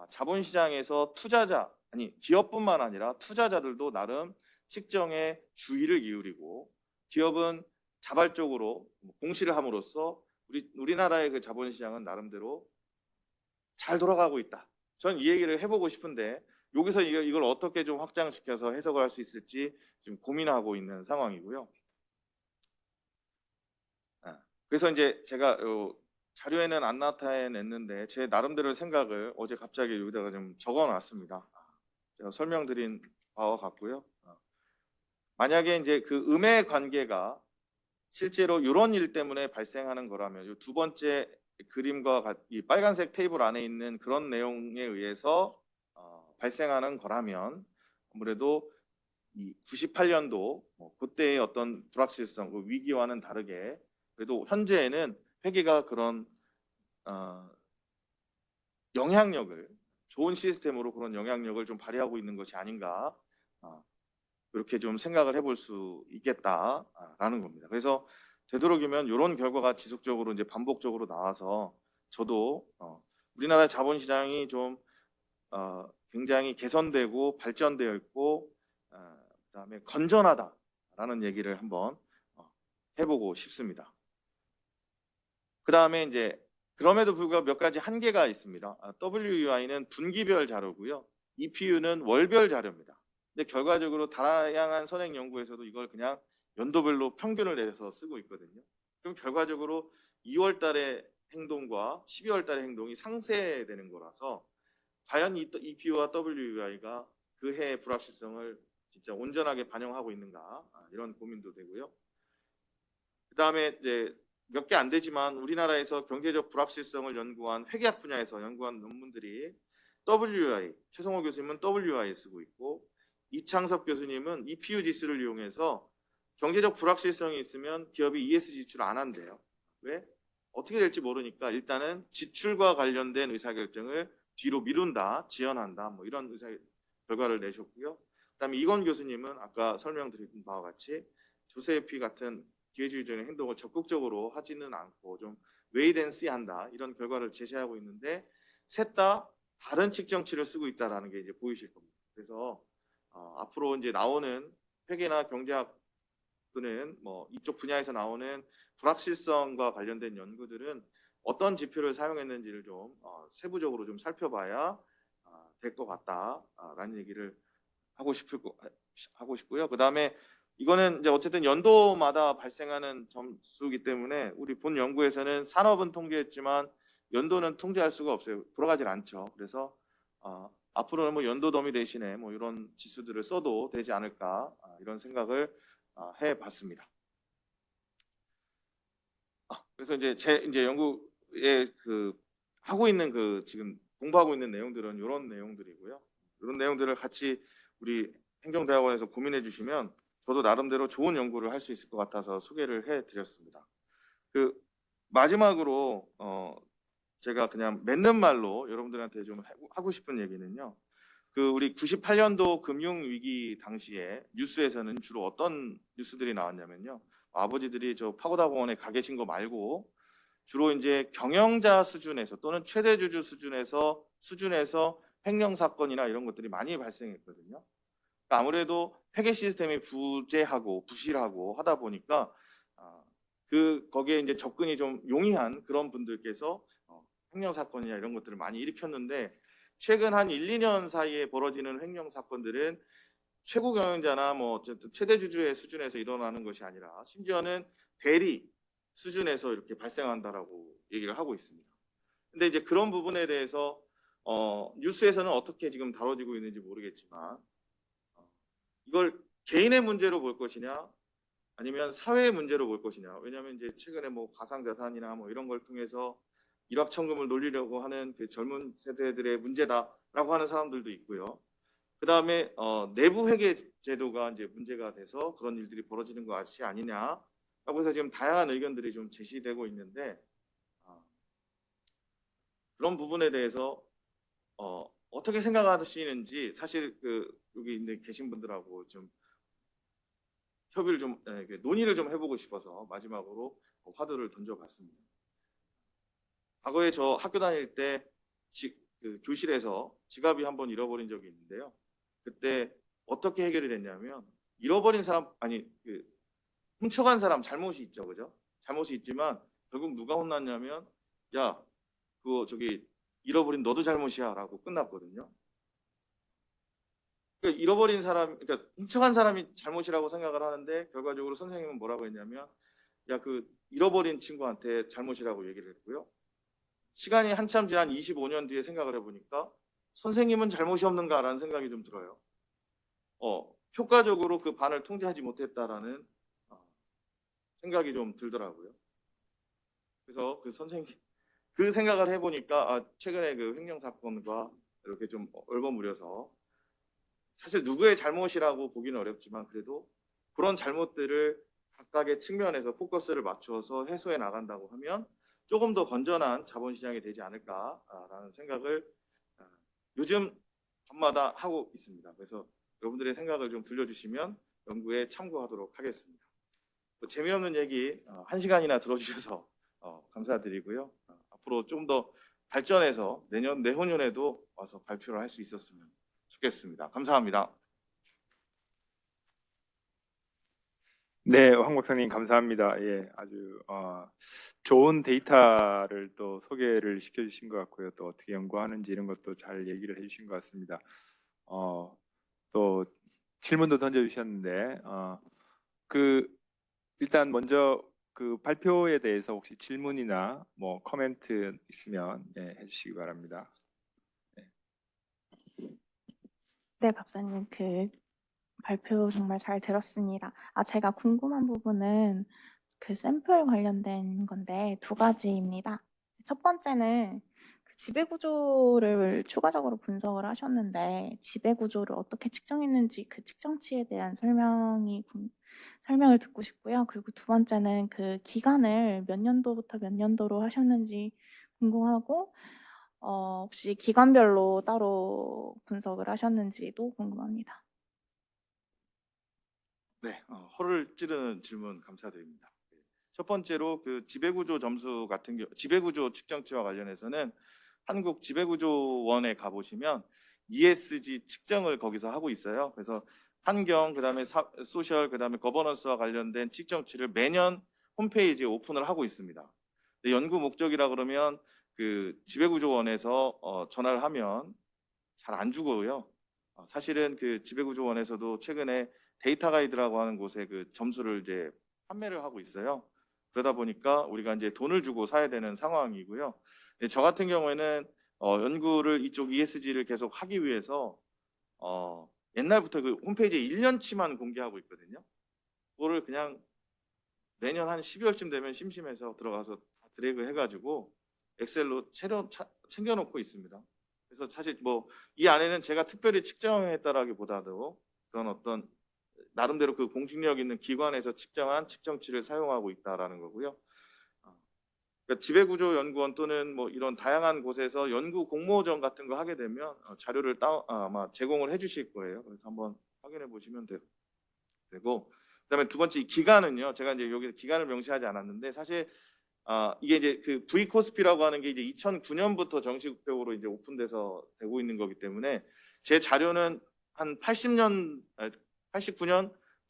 자본시장에서 투자자 아니 기업뿐만 아니라 투자자들도 나름 측정에 주의를 기울이고 기업은 자발적으로 공시를 함으로써 우리나라의 그 자본시장은 나름대로 잘 돌아가고 있다. 저는 이 얘기를 해보고 싶은데 여기서 이걸 어떻게 좀 확장시켜서 해석을 할 수 있을지 지금 고민하고 있는 상황이고요. 그래서 이제 제가 자료에는 안 나타냈는데 제 나름대로 생각을 어제 갑자기 여기다가 좀 적어놨습니다. 제가 설명드린 바와 같고요. 만약에 이제 그 음의 관계가 실제로 이런 일 때문에 발생하는 거라면 이 두 번째 그림과 이 빨간색 테이블 안에 있는 그런 내용에 의해서 발생하는 거라면 아무래도 이 98년도 그때의 어떤 불확실성, 그 위기와는 다르게 그래도 현재에는 회계가 그런 영향력을 좋은 시스템으로 그런 영향력을 좀 발휘하고 있는 것이 아닌가 이렇게 좀 생각을 해볼 수 있겠다라는 겁니다. 그래서 되도록이면 이런 결과가 지속적으로 이제 반복적으로 나와서 저도 우리나라 자본시장이 좀 굉장히 개선되고 발전되어 있고 그다음에 건전하다라는 얘기를 한번 해보고 싶습니다. 그다음에 이제 그럼에도 불구하고 몇 가지 한계가 있습니다. WUI는 분기별 자료고요. EPU는 월별 자료입니다. 근데 결과적으로 다양한 선행 연구에서도 이걸 그냥 연도별로 평균을 내서 쓰고 있거든요. 그럼 결과적으로 2월 달의 행동과 12월 달의 행동이 상쇄되는 거라서 과연 이 EPU와 WUI가 그 해의 불확실성을 진짜 온전하게 반영하고 있는가 이런 고민도 되고요. 그다음에 이제 몇 개 안 되지만 우리나라에서 경제적 불확실성을 연구한 회계학 분야에서 연구한 논문들이 WUI, 최성호 교수님은 WUI 쓰고 있고 이창섭 교수님은 EPU 지수를 이용해서 경제적 불확실성이 있으면 기업이 ES 지출 안 한대요. 왜? 어떻게 될지 모르니까 일단은 지출과 관련된 의사결정을 뒤로 미룬다, 지연한다, 뭐 이런 결과를 내셨고요. 그다음에 이건 교수님은 아까 설명드린 바와 같이 조세피 같은 기회주의적인 행동을 적극적으로 하지는 않고 좀 웨이앤시 한다 이런 결과를 제시하고 있는데 셋 다 다른 측정치를 쓰고 있다라는 게 이제 보이실 겁니다. 그래서 앞으로 이제 나오는 회계나 경제학은 뭐 이쪽 분야에서 나오는 불확실성과 관련된 연구들은 어떤 지표를 사용했는지를 좀 세부적으로 좀 살펴봐야 될 것 같다라는 얘기를 하고 싶고요. 그 다음에 이거는 이제 어쨌든 연도마다 발생하는 점수이기 때문에 우리 본 연구에서는 산업은 통계했지만 연도는 통제할 수가 없어요. 돌아가질 않죠. 그래서 앞으로는 뭐 연도 더미 대신에 뭐 이런 지수들을 써도 되지 않을까 이런 생각을 해봤습니다. 그래서 이제 연구에 하고 있는 지금 공부하고 있는 내용들은 이런 내용들이고요. 이런 내용들을 같이 우리 행정대학원에서 고민해 주시면 저도 나름대로 좋은 연구를 할 수 있을 것 같아서 소개를 해드렸습니다. 마지막으로 제가 그냥 맺는 말로 여러분들한테 좀 하고 싶은 얘기는요. 우리 98년도 금융위기 당시에 뉴스에서는 주로 어떤 뉴스들이 나왔냐면요. 아버지들이 저 파고다 공원에 가 계신 거 말고 주로 이제 경영자 수준에서 또는 최대 주주 수준에서 횡령 사건이나 이런 것들이 많이 발생했거든요. 그러니까 아무래도 회계 시스템이 부재하고 부실하고 하다 보니까 거기에 이제 접근이 좀 용이한 그런 분들께서 횡령 사건이나 이런 것들을 많이 일으켰는데 최근 한 1, 2년 사이에 벌어지는 횡령 사건들은 최고 경영자나 뭐 어쨌든 최대 주주의 수준에서 일어나는 것이 아니라 심지어는 대리 수준에서 이렇게 발생한다라고 얘기를 하고 있습니다. 근데 이제 그런 부분에 대해서 뉴스에서는 어떻게 지금 다뤄지고 있는지 모르겠지만 이걸 개인의 문제로 볼 것이냐 아니면 사회의 문제로 볼 것이냐. 왜냐하면 이제 최근에 뭐 가상자산이나 뭐 이런 걸 통해서 일확천금을 놀리려고 하는 그 젊은 세대들의 문제다라고 하는 사람들도 있고요. 그 다음에 내부 회계 제도가 이제 문제가 돼서 그런 일들이 벌어지는 것이 아니냐라고 해서 지금 다양한 의견들이 좀 제시되고 있는데 그런 부분에 대해서 어떻게 생각하시는지 사실 여기 계신 분들하고 좀 협의를 좀 논의를 좀 해보고 싶어서 마지막으로 화두를 던져봤습니다. 과거에 저 학교 다닐 때 교실에서 지갑이 한번 잃어버린 적이 있는데요. 그때 어떻게 해결이 됐냐면 잃어버린 사람 훔쳐간 사람 잘못이 있죠, 그죠? 잘못이 있지만 결국 누가 혼났냐면 야 그거 저기 잃어버린 너도 잘못이야라고 끝났거든요. 그러니까 잃어버린 사람, 그러니까 훔쳐간 사람이 잘못이라고 생각을 하는데 결과적으로 선생님은 뭐라고 했냐면 야 잃어버린 친구한테 잘못이라고 얘기를 했고요. 시간이 한참 지난 25년 뒤에 생각을 해보니까 선생님은 잘못이 없는가라는 생각이 좀 들어요. 효과적으로 그 반을 통제하지 못했다라는 생각이 좀 들더라고요. 그래서 그 생각을 해보니까 최근에 횡령 사건과 이렇게 좀 얼버무려서 사실 누구의 잘못이라고 보기는 어렵지만 그래도 그런 잘못들을 각각의 측면에서 포커스를 맞춰서 해소해 나간다고 하면 조금 더 건전한 자본시장이 되지 않을까라는 생각을 요즘 밤마다 하고 있습니다. 그래서 여러분들의 생각을 좀 들려주시면 연구에 참고하도록 하겠습니다. 재미없는 얘기 1시간이나 들어주셔서 감사드리고요. 앞으로 좀 더 발전해서 내후년에도 와서 발표를 할 수 있었으면 좋겠습니다. 감사합니다. 네, 황 박사님 감사합니다. 예, 아주 좋은 데이터를 또 소개를 시켜주신 것 같고요. 또 어떻게 연구하는지 이런 것도 잘 얘기를 해주신 것 같습니다. 또 질문도 던져주셨는데 일단 먼저 발표에 대해서 혹시 질문이나 뭐 코멘트 있으면 해주시기 바랍니다. 네, 박사님, 발표 정말 잘 들었습니다. 제가 궁금한 부분은 샘플 관련된 건데 2가지입니다. 첫 번째는 지배구조를 추가적으로 분석을 하셨는데 지배구조를 어떻게 측정했는지 그 측정치에 대한 설명을 듣고 싶고요. 그리고 2번째는 기간을 몇 년도부터 몇 년도로 하셨는지 궁금하고 혹시 기간별로 따로 분석을 하셨는지도 궁금합니다. 네, 허를 찌르는 질문 감사드립니다. 첫 번째로 지배구조 점수 같은 지배구조 측정치와 관련해서는 한국 지배구조원에 가보시면 ESG 측정을 거기서 하고 있어요. 그래서 환경, 그다음에 소셜, 그다음에 거버넌스와 관련된 측정치를 매년 홈페이지에 오픈을 하고 있습니다. 연구 목적이라 그러면 지배구조원에서 전화를 하면 잘 안 주고요. 사실은 지배구조원에서도 최근에 데이터 가이드라고 하는 곳에 점수를 이제 판매를 하고 있어요. 그러다 보니까 우리가 이제 돈을 주고 사야 되는 상황이고요. 네, 저 같은 경우에는 연구를 이쪽 ESG를 계속 하기 위해서 옛날부터 그 홈페이지에 1년치만 공개하고 있거든요. 그거를 그냥 내년 한 12월쯤 되면 심심해서 들어가서 다 드래그 해가지고 엑셀로 챙겨놓고 있습니다. 그래서 사실 뭐 이 안에는 제가 특별히 측정했다라기보다도 그런 어떤 나름대로 그 공직력 있는 기관에서 측정한 측정치를 사용하고 있다라는 거고요. 그러니까 지배구조연구원 또는 뭐 이런 다양한 곳에서 연구 공모전 같은 거 하게 되면 자료를 아마 제공을 해주실 거예요. 그래서 한번 확인해 보시면 되고, 그다음에 두 번째 이 기간은요. 제가 이제 여기 기간을 명시하지 않았는데 사실 이게 이제 그 V코스피라고 하는 게 이제 2009년부터 정식적으로 이제 오픈돼서 되고 있는 거기 때문에 제 자료는 한 89년,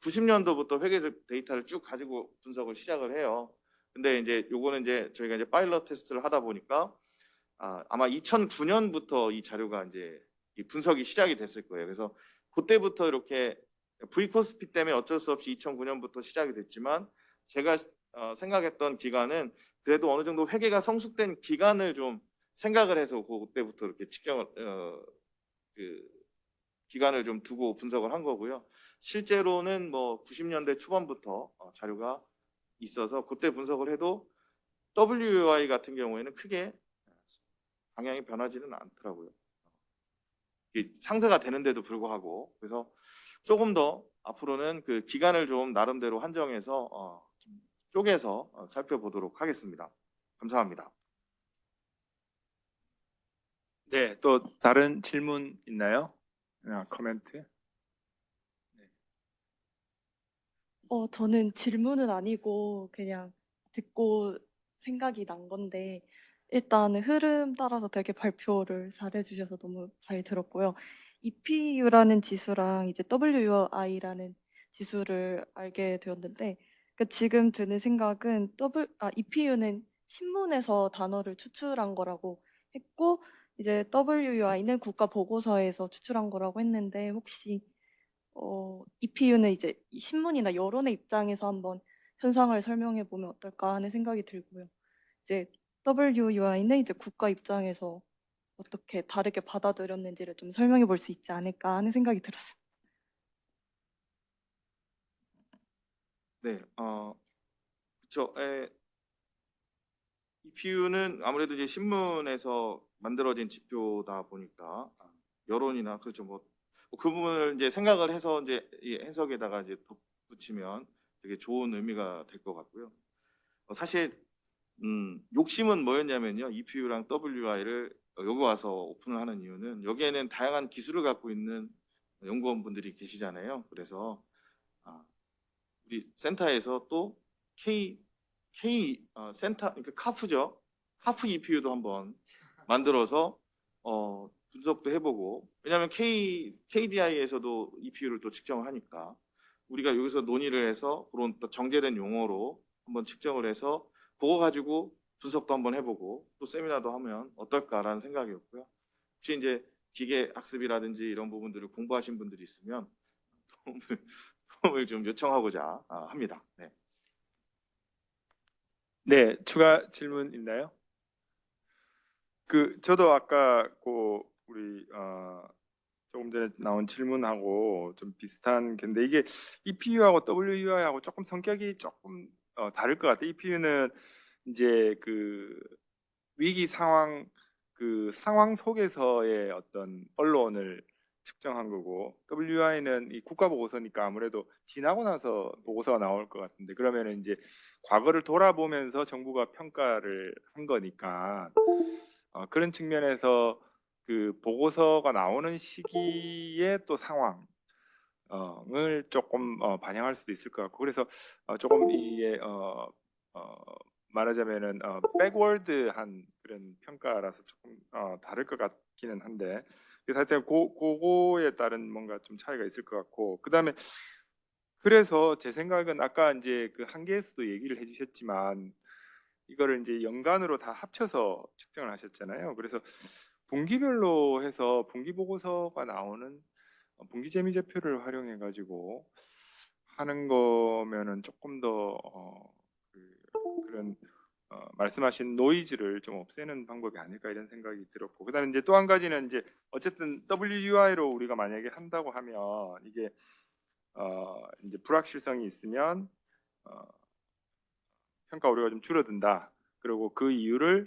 90년도부터 회계 데이터를 쭉 가지고 분석을 시작을 해요. 근데 이제 요거는 이제 저희가 이제 파일럿 테스트를 하다 보니까 아마 2009년부터 이 자료가 이제 이 분석이 시작이 됐을 거예요. 그래서 그때부터 이렇게 V코스피 때문에 어쩔 수 없이 2009년부터 시작이 됐지만 제가 생각했던 기간은 그래도 어느 정도 회계가 성숙된 기간을 좀 생각을 해서 그때부터 이렇게 측정을 그 기간을 좀 두고 분석을 한 거고요. 실제로는 뭐 90년대 초반부터 자료가 있어서 그때 분석을 해도 WUI 같은 경우에는 크게 방향이 변하지는 않더라고요. 상세가 되는데도 불구하고 그래서 조금 더 앞으로는 그 기간을 좀 나름대로 한정해서 좀 쪼개서 살펴보도록 하겠습니다. 감사합니다. 네, 또 다른 질문 있나요? 코멘트? 저는 질문은 아니고 그냥 듣고 생각이 난 건데 일단은 흐름 따라서 되게 발표를 잘해주셔서 너무 잘 들었고요. EPU라는 지수랑 이제 WUI라는 지수를 알게 되었는데 지금 드는 생각은 EPU는 신문에서 단어를 추출한 거라고 했고 이제 WUI는 국가 보고서에서 추출한 거라고 했는데 혹시 EPU는 이제 이 신문이나 여론의 입장에서 한번 현상을 설명해 보면 어떨까 하는 생각이 들고요. 이제 WUI는 이제 국가 입장에서 어떻게 다르게 받아들였는지를 좀 설명해 볼 수 있지 않을까 하는 생각이 들었습니다. 네, 그렇죠. EPU는 아무래도 이제 신문에서 만들어진 지표다 보니까 여론이나 그렇죠. 뭐 그 부분을 이제 생각을 해서 이제 이 해석에다가 이제 덧붙이면 되게 좋은 의미가 될 것 같고요. 사실 욕심은 뭐였냐면요. EPU랑 WI를 여기 와서 오픈을 하는 이유는 여기에는 다양한 기술을 갖고 있는 연구원분들이 계시잖아요. 그래서 우리 센터에서 또 센터 그러니까 카프죠. 카프 EPU도 한번 만들어서 분석도 해보고 왜냐하면 KDI에서도 EPU를 또 측정을 하니까 우리가 여기서 논의를 해서 그런 또 정제된 용어로 한번 측정을 해서 그거 가지고 분석도 한번 해보고 또 세미나도 하면 어떨까라는 생각이었고요. 혹시 이제 기계 학습이라든지 이런 부분들을 공부하신 분들이 있으면 도움을 좀 요청하고자 합니다. 네. 네, 추가 질문 있나요? 저도 아까 우리 조금 전에 나온 질문하고 좀 비슷한 건데 이게 EPU하고 WUI하고 조금 성격이 조금 다를 것 같아요. EPU는 이제 그 위기 상황 상황 속에서의 어떤 언론을 측정한 거고 WI는 이 국가 보고서니까 아무래도 지나고 나서 보고서가 나올 것 같은데 그러면은 이제 과거를 돌아보면서 정부가 평가를 한 거니까 그런 측면에서 그 보고서가 나오는 시기에 또 상황을 조금 반영할 수도 있을 것 같고 그래서 조금 이게 말하자면은 백워드한 그런 평가라서 조금 다를 것 같기는 한데 그래서 하여튼 그거에 따른 뭔가 좀 차이가 있을 것 같고 그다음에 그래서 제 생각은 아까 이제 그 한계에서도 얘기를 해주셨지만 이거를 이제 연간으로 다 합쳐서 측정을 하셨잖아요. 그래서 분기별로 해서 분기 보고서가 나오는 분기 재미제표를 활용해 가지고 하는 거면은 조금 더 그런 말씀하신 노이즈를 좀 없애는 방법이 아닐까 이런 생각이 들었고, 그다음에 이제 또 한 가지는 이제 어쨌든 WUI로 우리가 만약에 한다고 하면 이게 이제 불확실성이 있으면 평가 오류가 좀 줄어든다. 그리고 그 이유를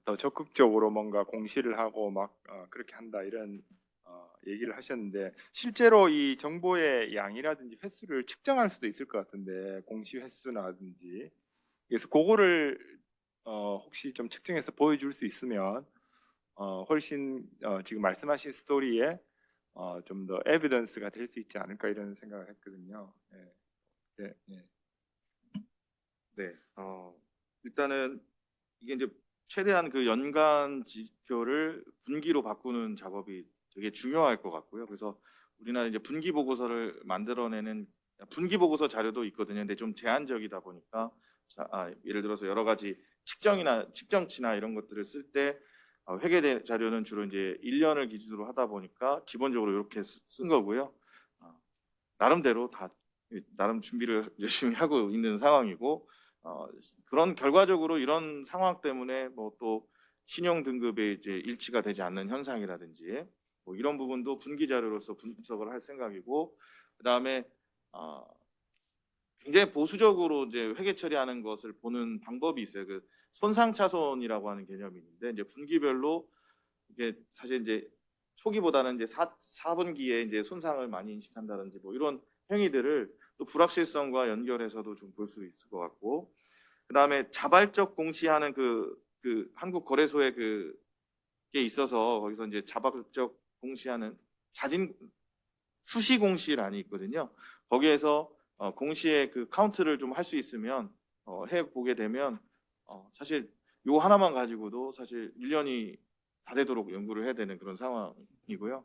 더 적극적으로 뭔가 공시를 하고 막 그렇게 한다 이런 얘기를 하셨는데, 실제로 이 정보의 양이라든지 횟수를 측정할 수도 있을 것 같은데, 공시 횟수라든지. 그래서 그거를 혹시 좀 측정해서 보여줄 수 있으면 훨씬 지금 말씀하신 스토리에 좀 더 에비던스가 될 수 있지 않을까 이런 생각을 했거든요. 네. 네, 네. 네, 일단은 이게 이제 최대한 그 연간 지표를 분기로 바꾸는 작업이 되게 중요할 것 같고요. 그래서 우리나라 이제 분기 보고서를 만들어내는 분기 보고서 자료도 있거든요. 근데 좀 제한적이다 보니까 예를 들어서 여러 가지 측정치나 이런 것들을 쓸 때 회계 자료는 주로 이제 1년을 기준으로 하다 보니까 기본적으로 이렇게 쓴 거고요. 나름대로 나름 준비를 열심히 하고 있는 상황이고, 그런 결과적으로 이런 상황 때문에 뭐 또 신용 등급에 이제 일치가 되지 않는 현상이라든지 뭐 이런 부분도 분기 자료로서 분석을 할 생각이고, 그다음에 굉장히 보수적으로 이제 회계 처리하는 것을 보는 방법이 있어요. 그 손상차손이라고 하는 개념이 있는데, 이제 분기별로 이게 사실 이제 초기보다는 이제 4분기에 이제 손상을 많이 인식한다든지 뭐 이런 행위들을 또 불확실성과 연결해서도 좀 볼 수 있을 것 같고, 그다음에 자발적 공시하는 그 한국 거래소의 그게 있어서 거기서 이제 자발적 공시하는 수시 공시란이 있거든요. 거기에서 공시의 그 카운트를 좀 할 수 있으면 해 보게 되면 사실 요 하나만 가지고도 사실 1년이 다 되도록 연구를 해야 되는 그런 상황이고요.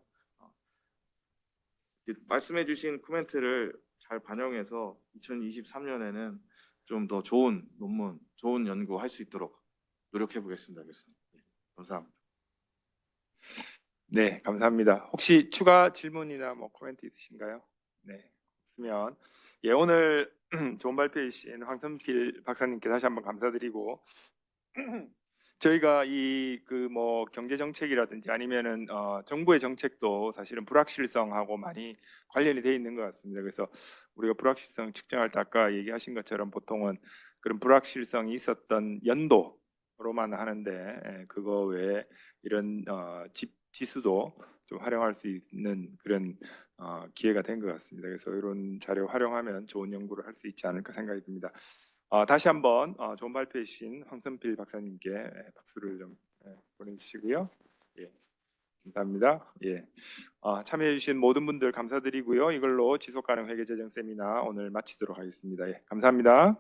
말씀해 주신 코멘트를 잘 반영해서 2023년에는 좀 더 좋은 논문, 좋은 연구 할 수 있도록 노력해 보겠습니다, 교수님. 네, 감사합니다. 네, 감사합니다. 혹시 추가 질문이나 뭐 코멘트 있으신가요? 네, 없으면 오늘 좋은 발표해 주신 황선필 박사님께 다시 한번 감사드리고, 저희가 이 그 뭐 경제 정책이라든지 아니면은 정부의 정책도 사실은 불확실성하고 많이 관련이 돼 있는 것 같습니다. 그래서 우리가 불확실성 측정할 때 아까 얘기하신 것처럼 보통은 그런 불확실성이 있었던 연도로만 하는데, 그거 외에 이런 지수도 좀 활용할 수 있는 그런 기회가 된 것 같습니다. 그래서 이런 자료 활용하면 좋은 연구를 할 수 있지 않을까 생각이 듭니다. 다시 한번 좋은 발표해 주신 황선필 박사님께 박수를 좀 보내주시고요. 예, 감사합니다. 예, 참여해 주신 모든 분들 감사드리고요. 이걸로 지속가능 회계재정 세미나 오늘 마치도록 하겠습니다. 예, 감사합니다.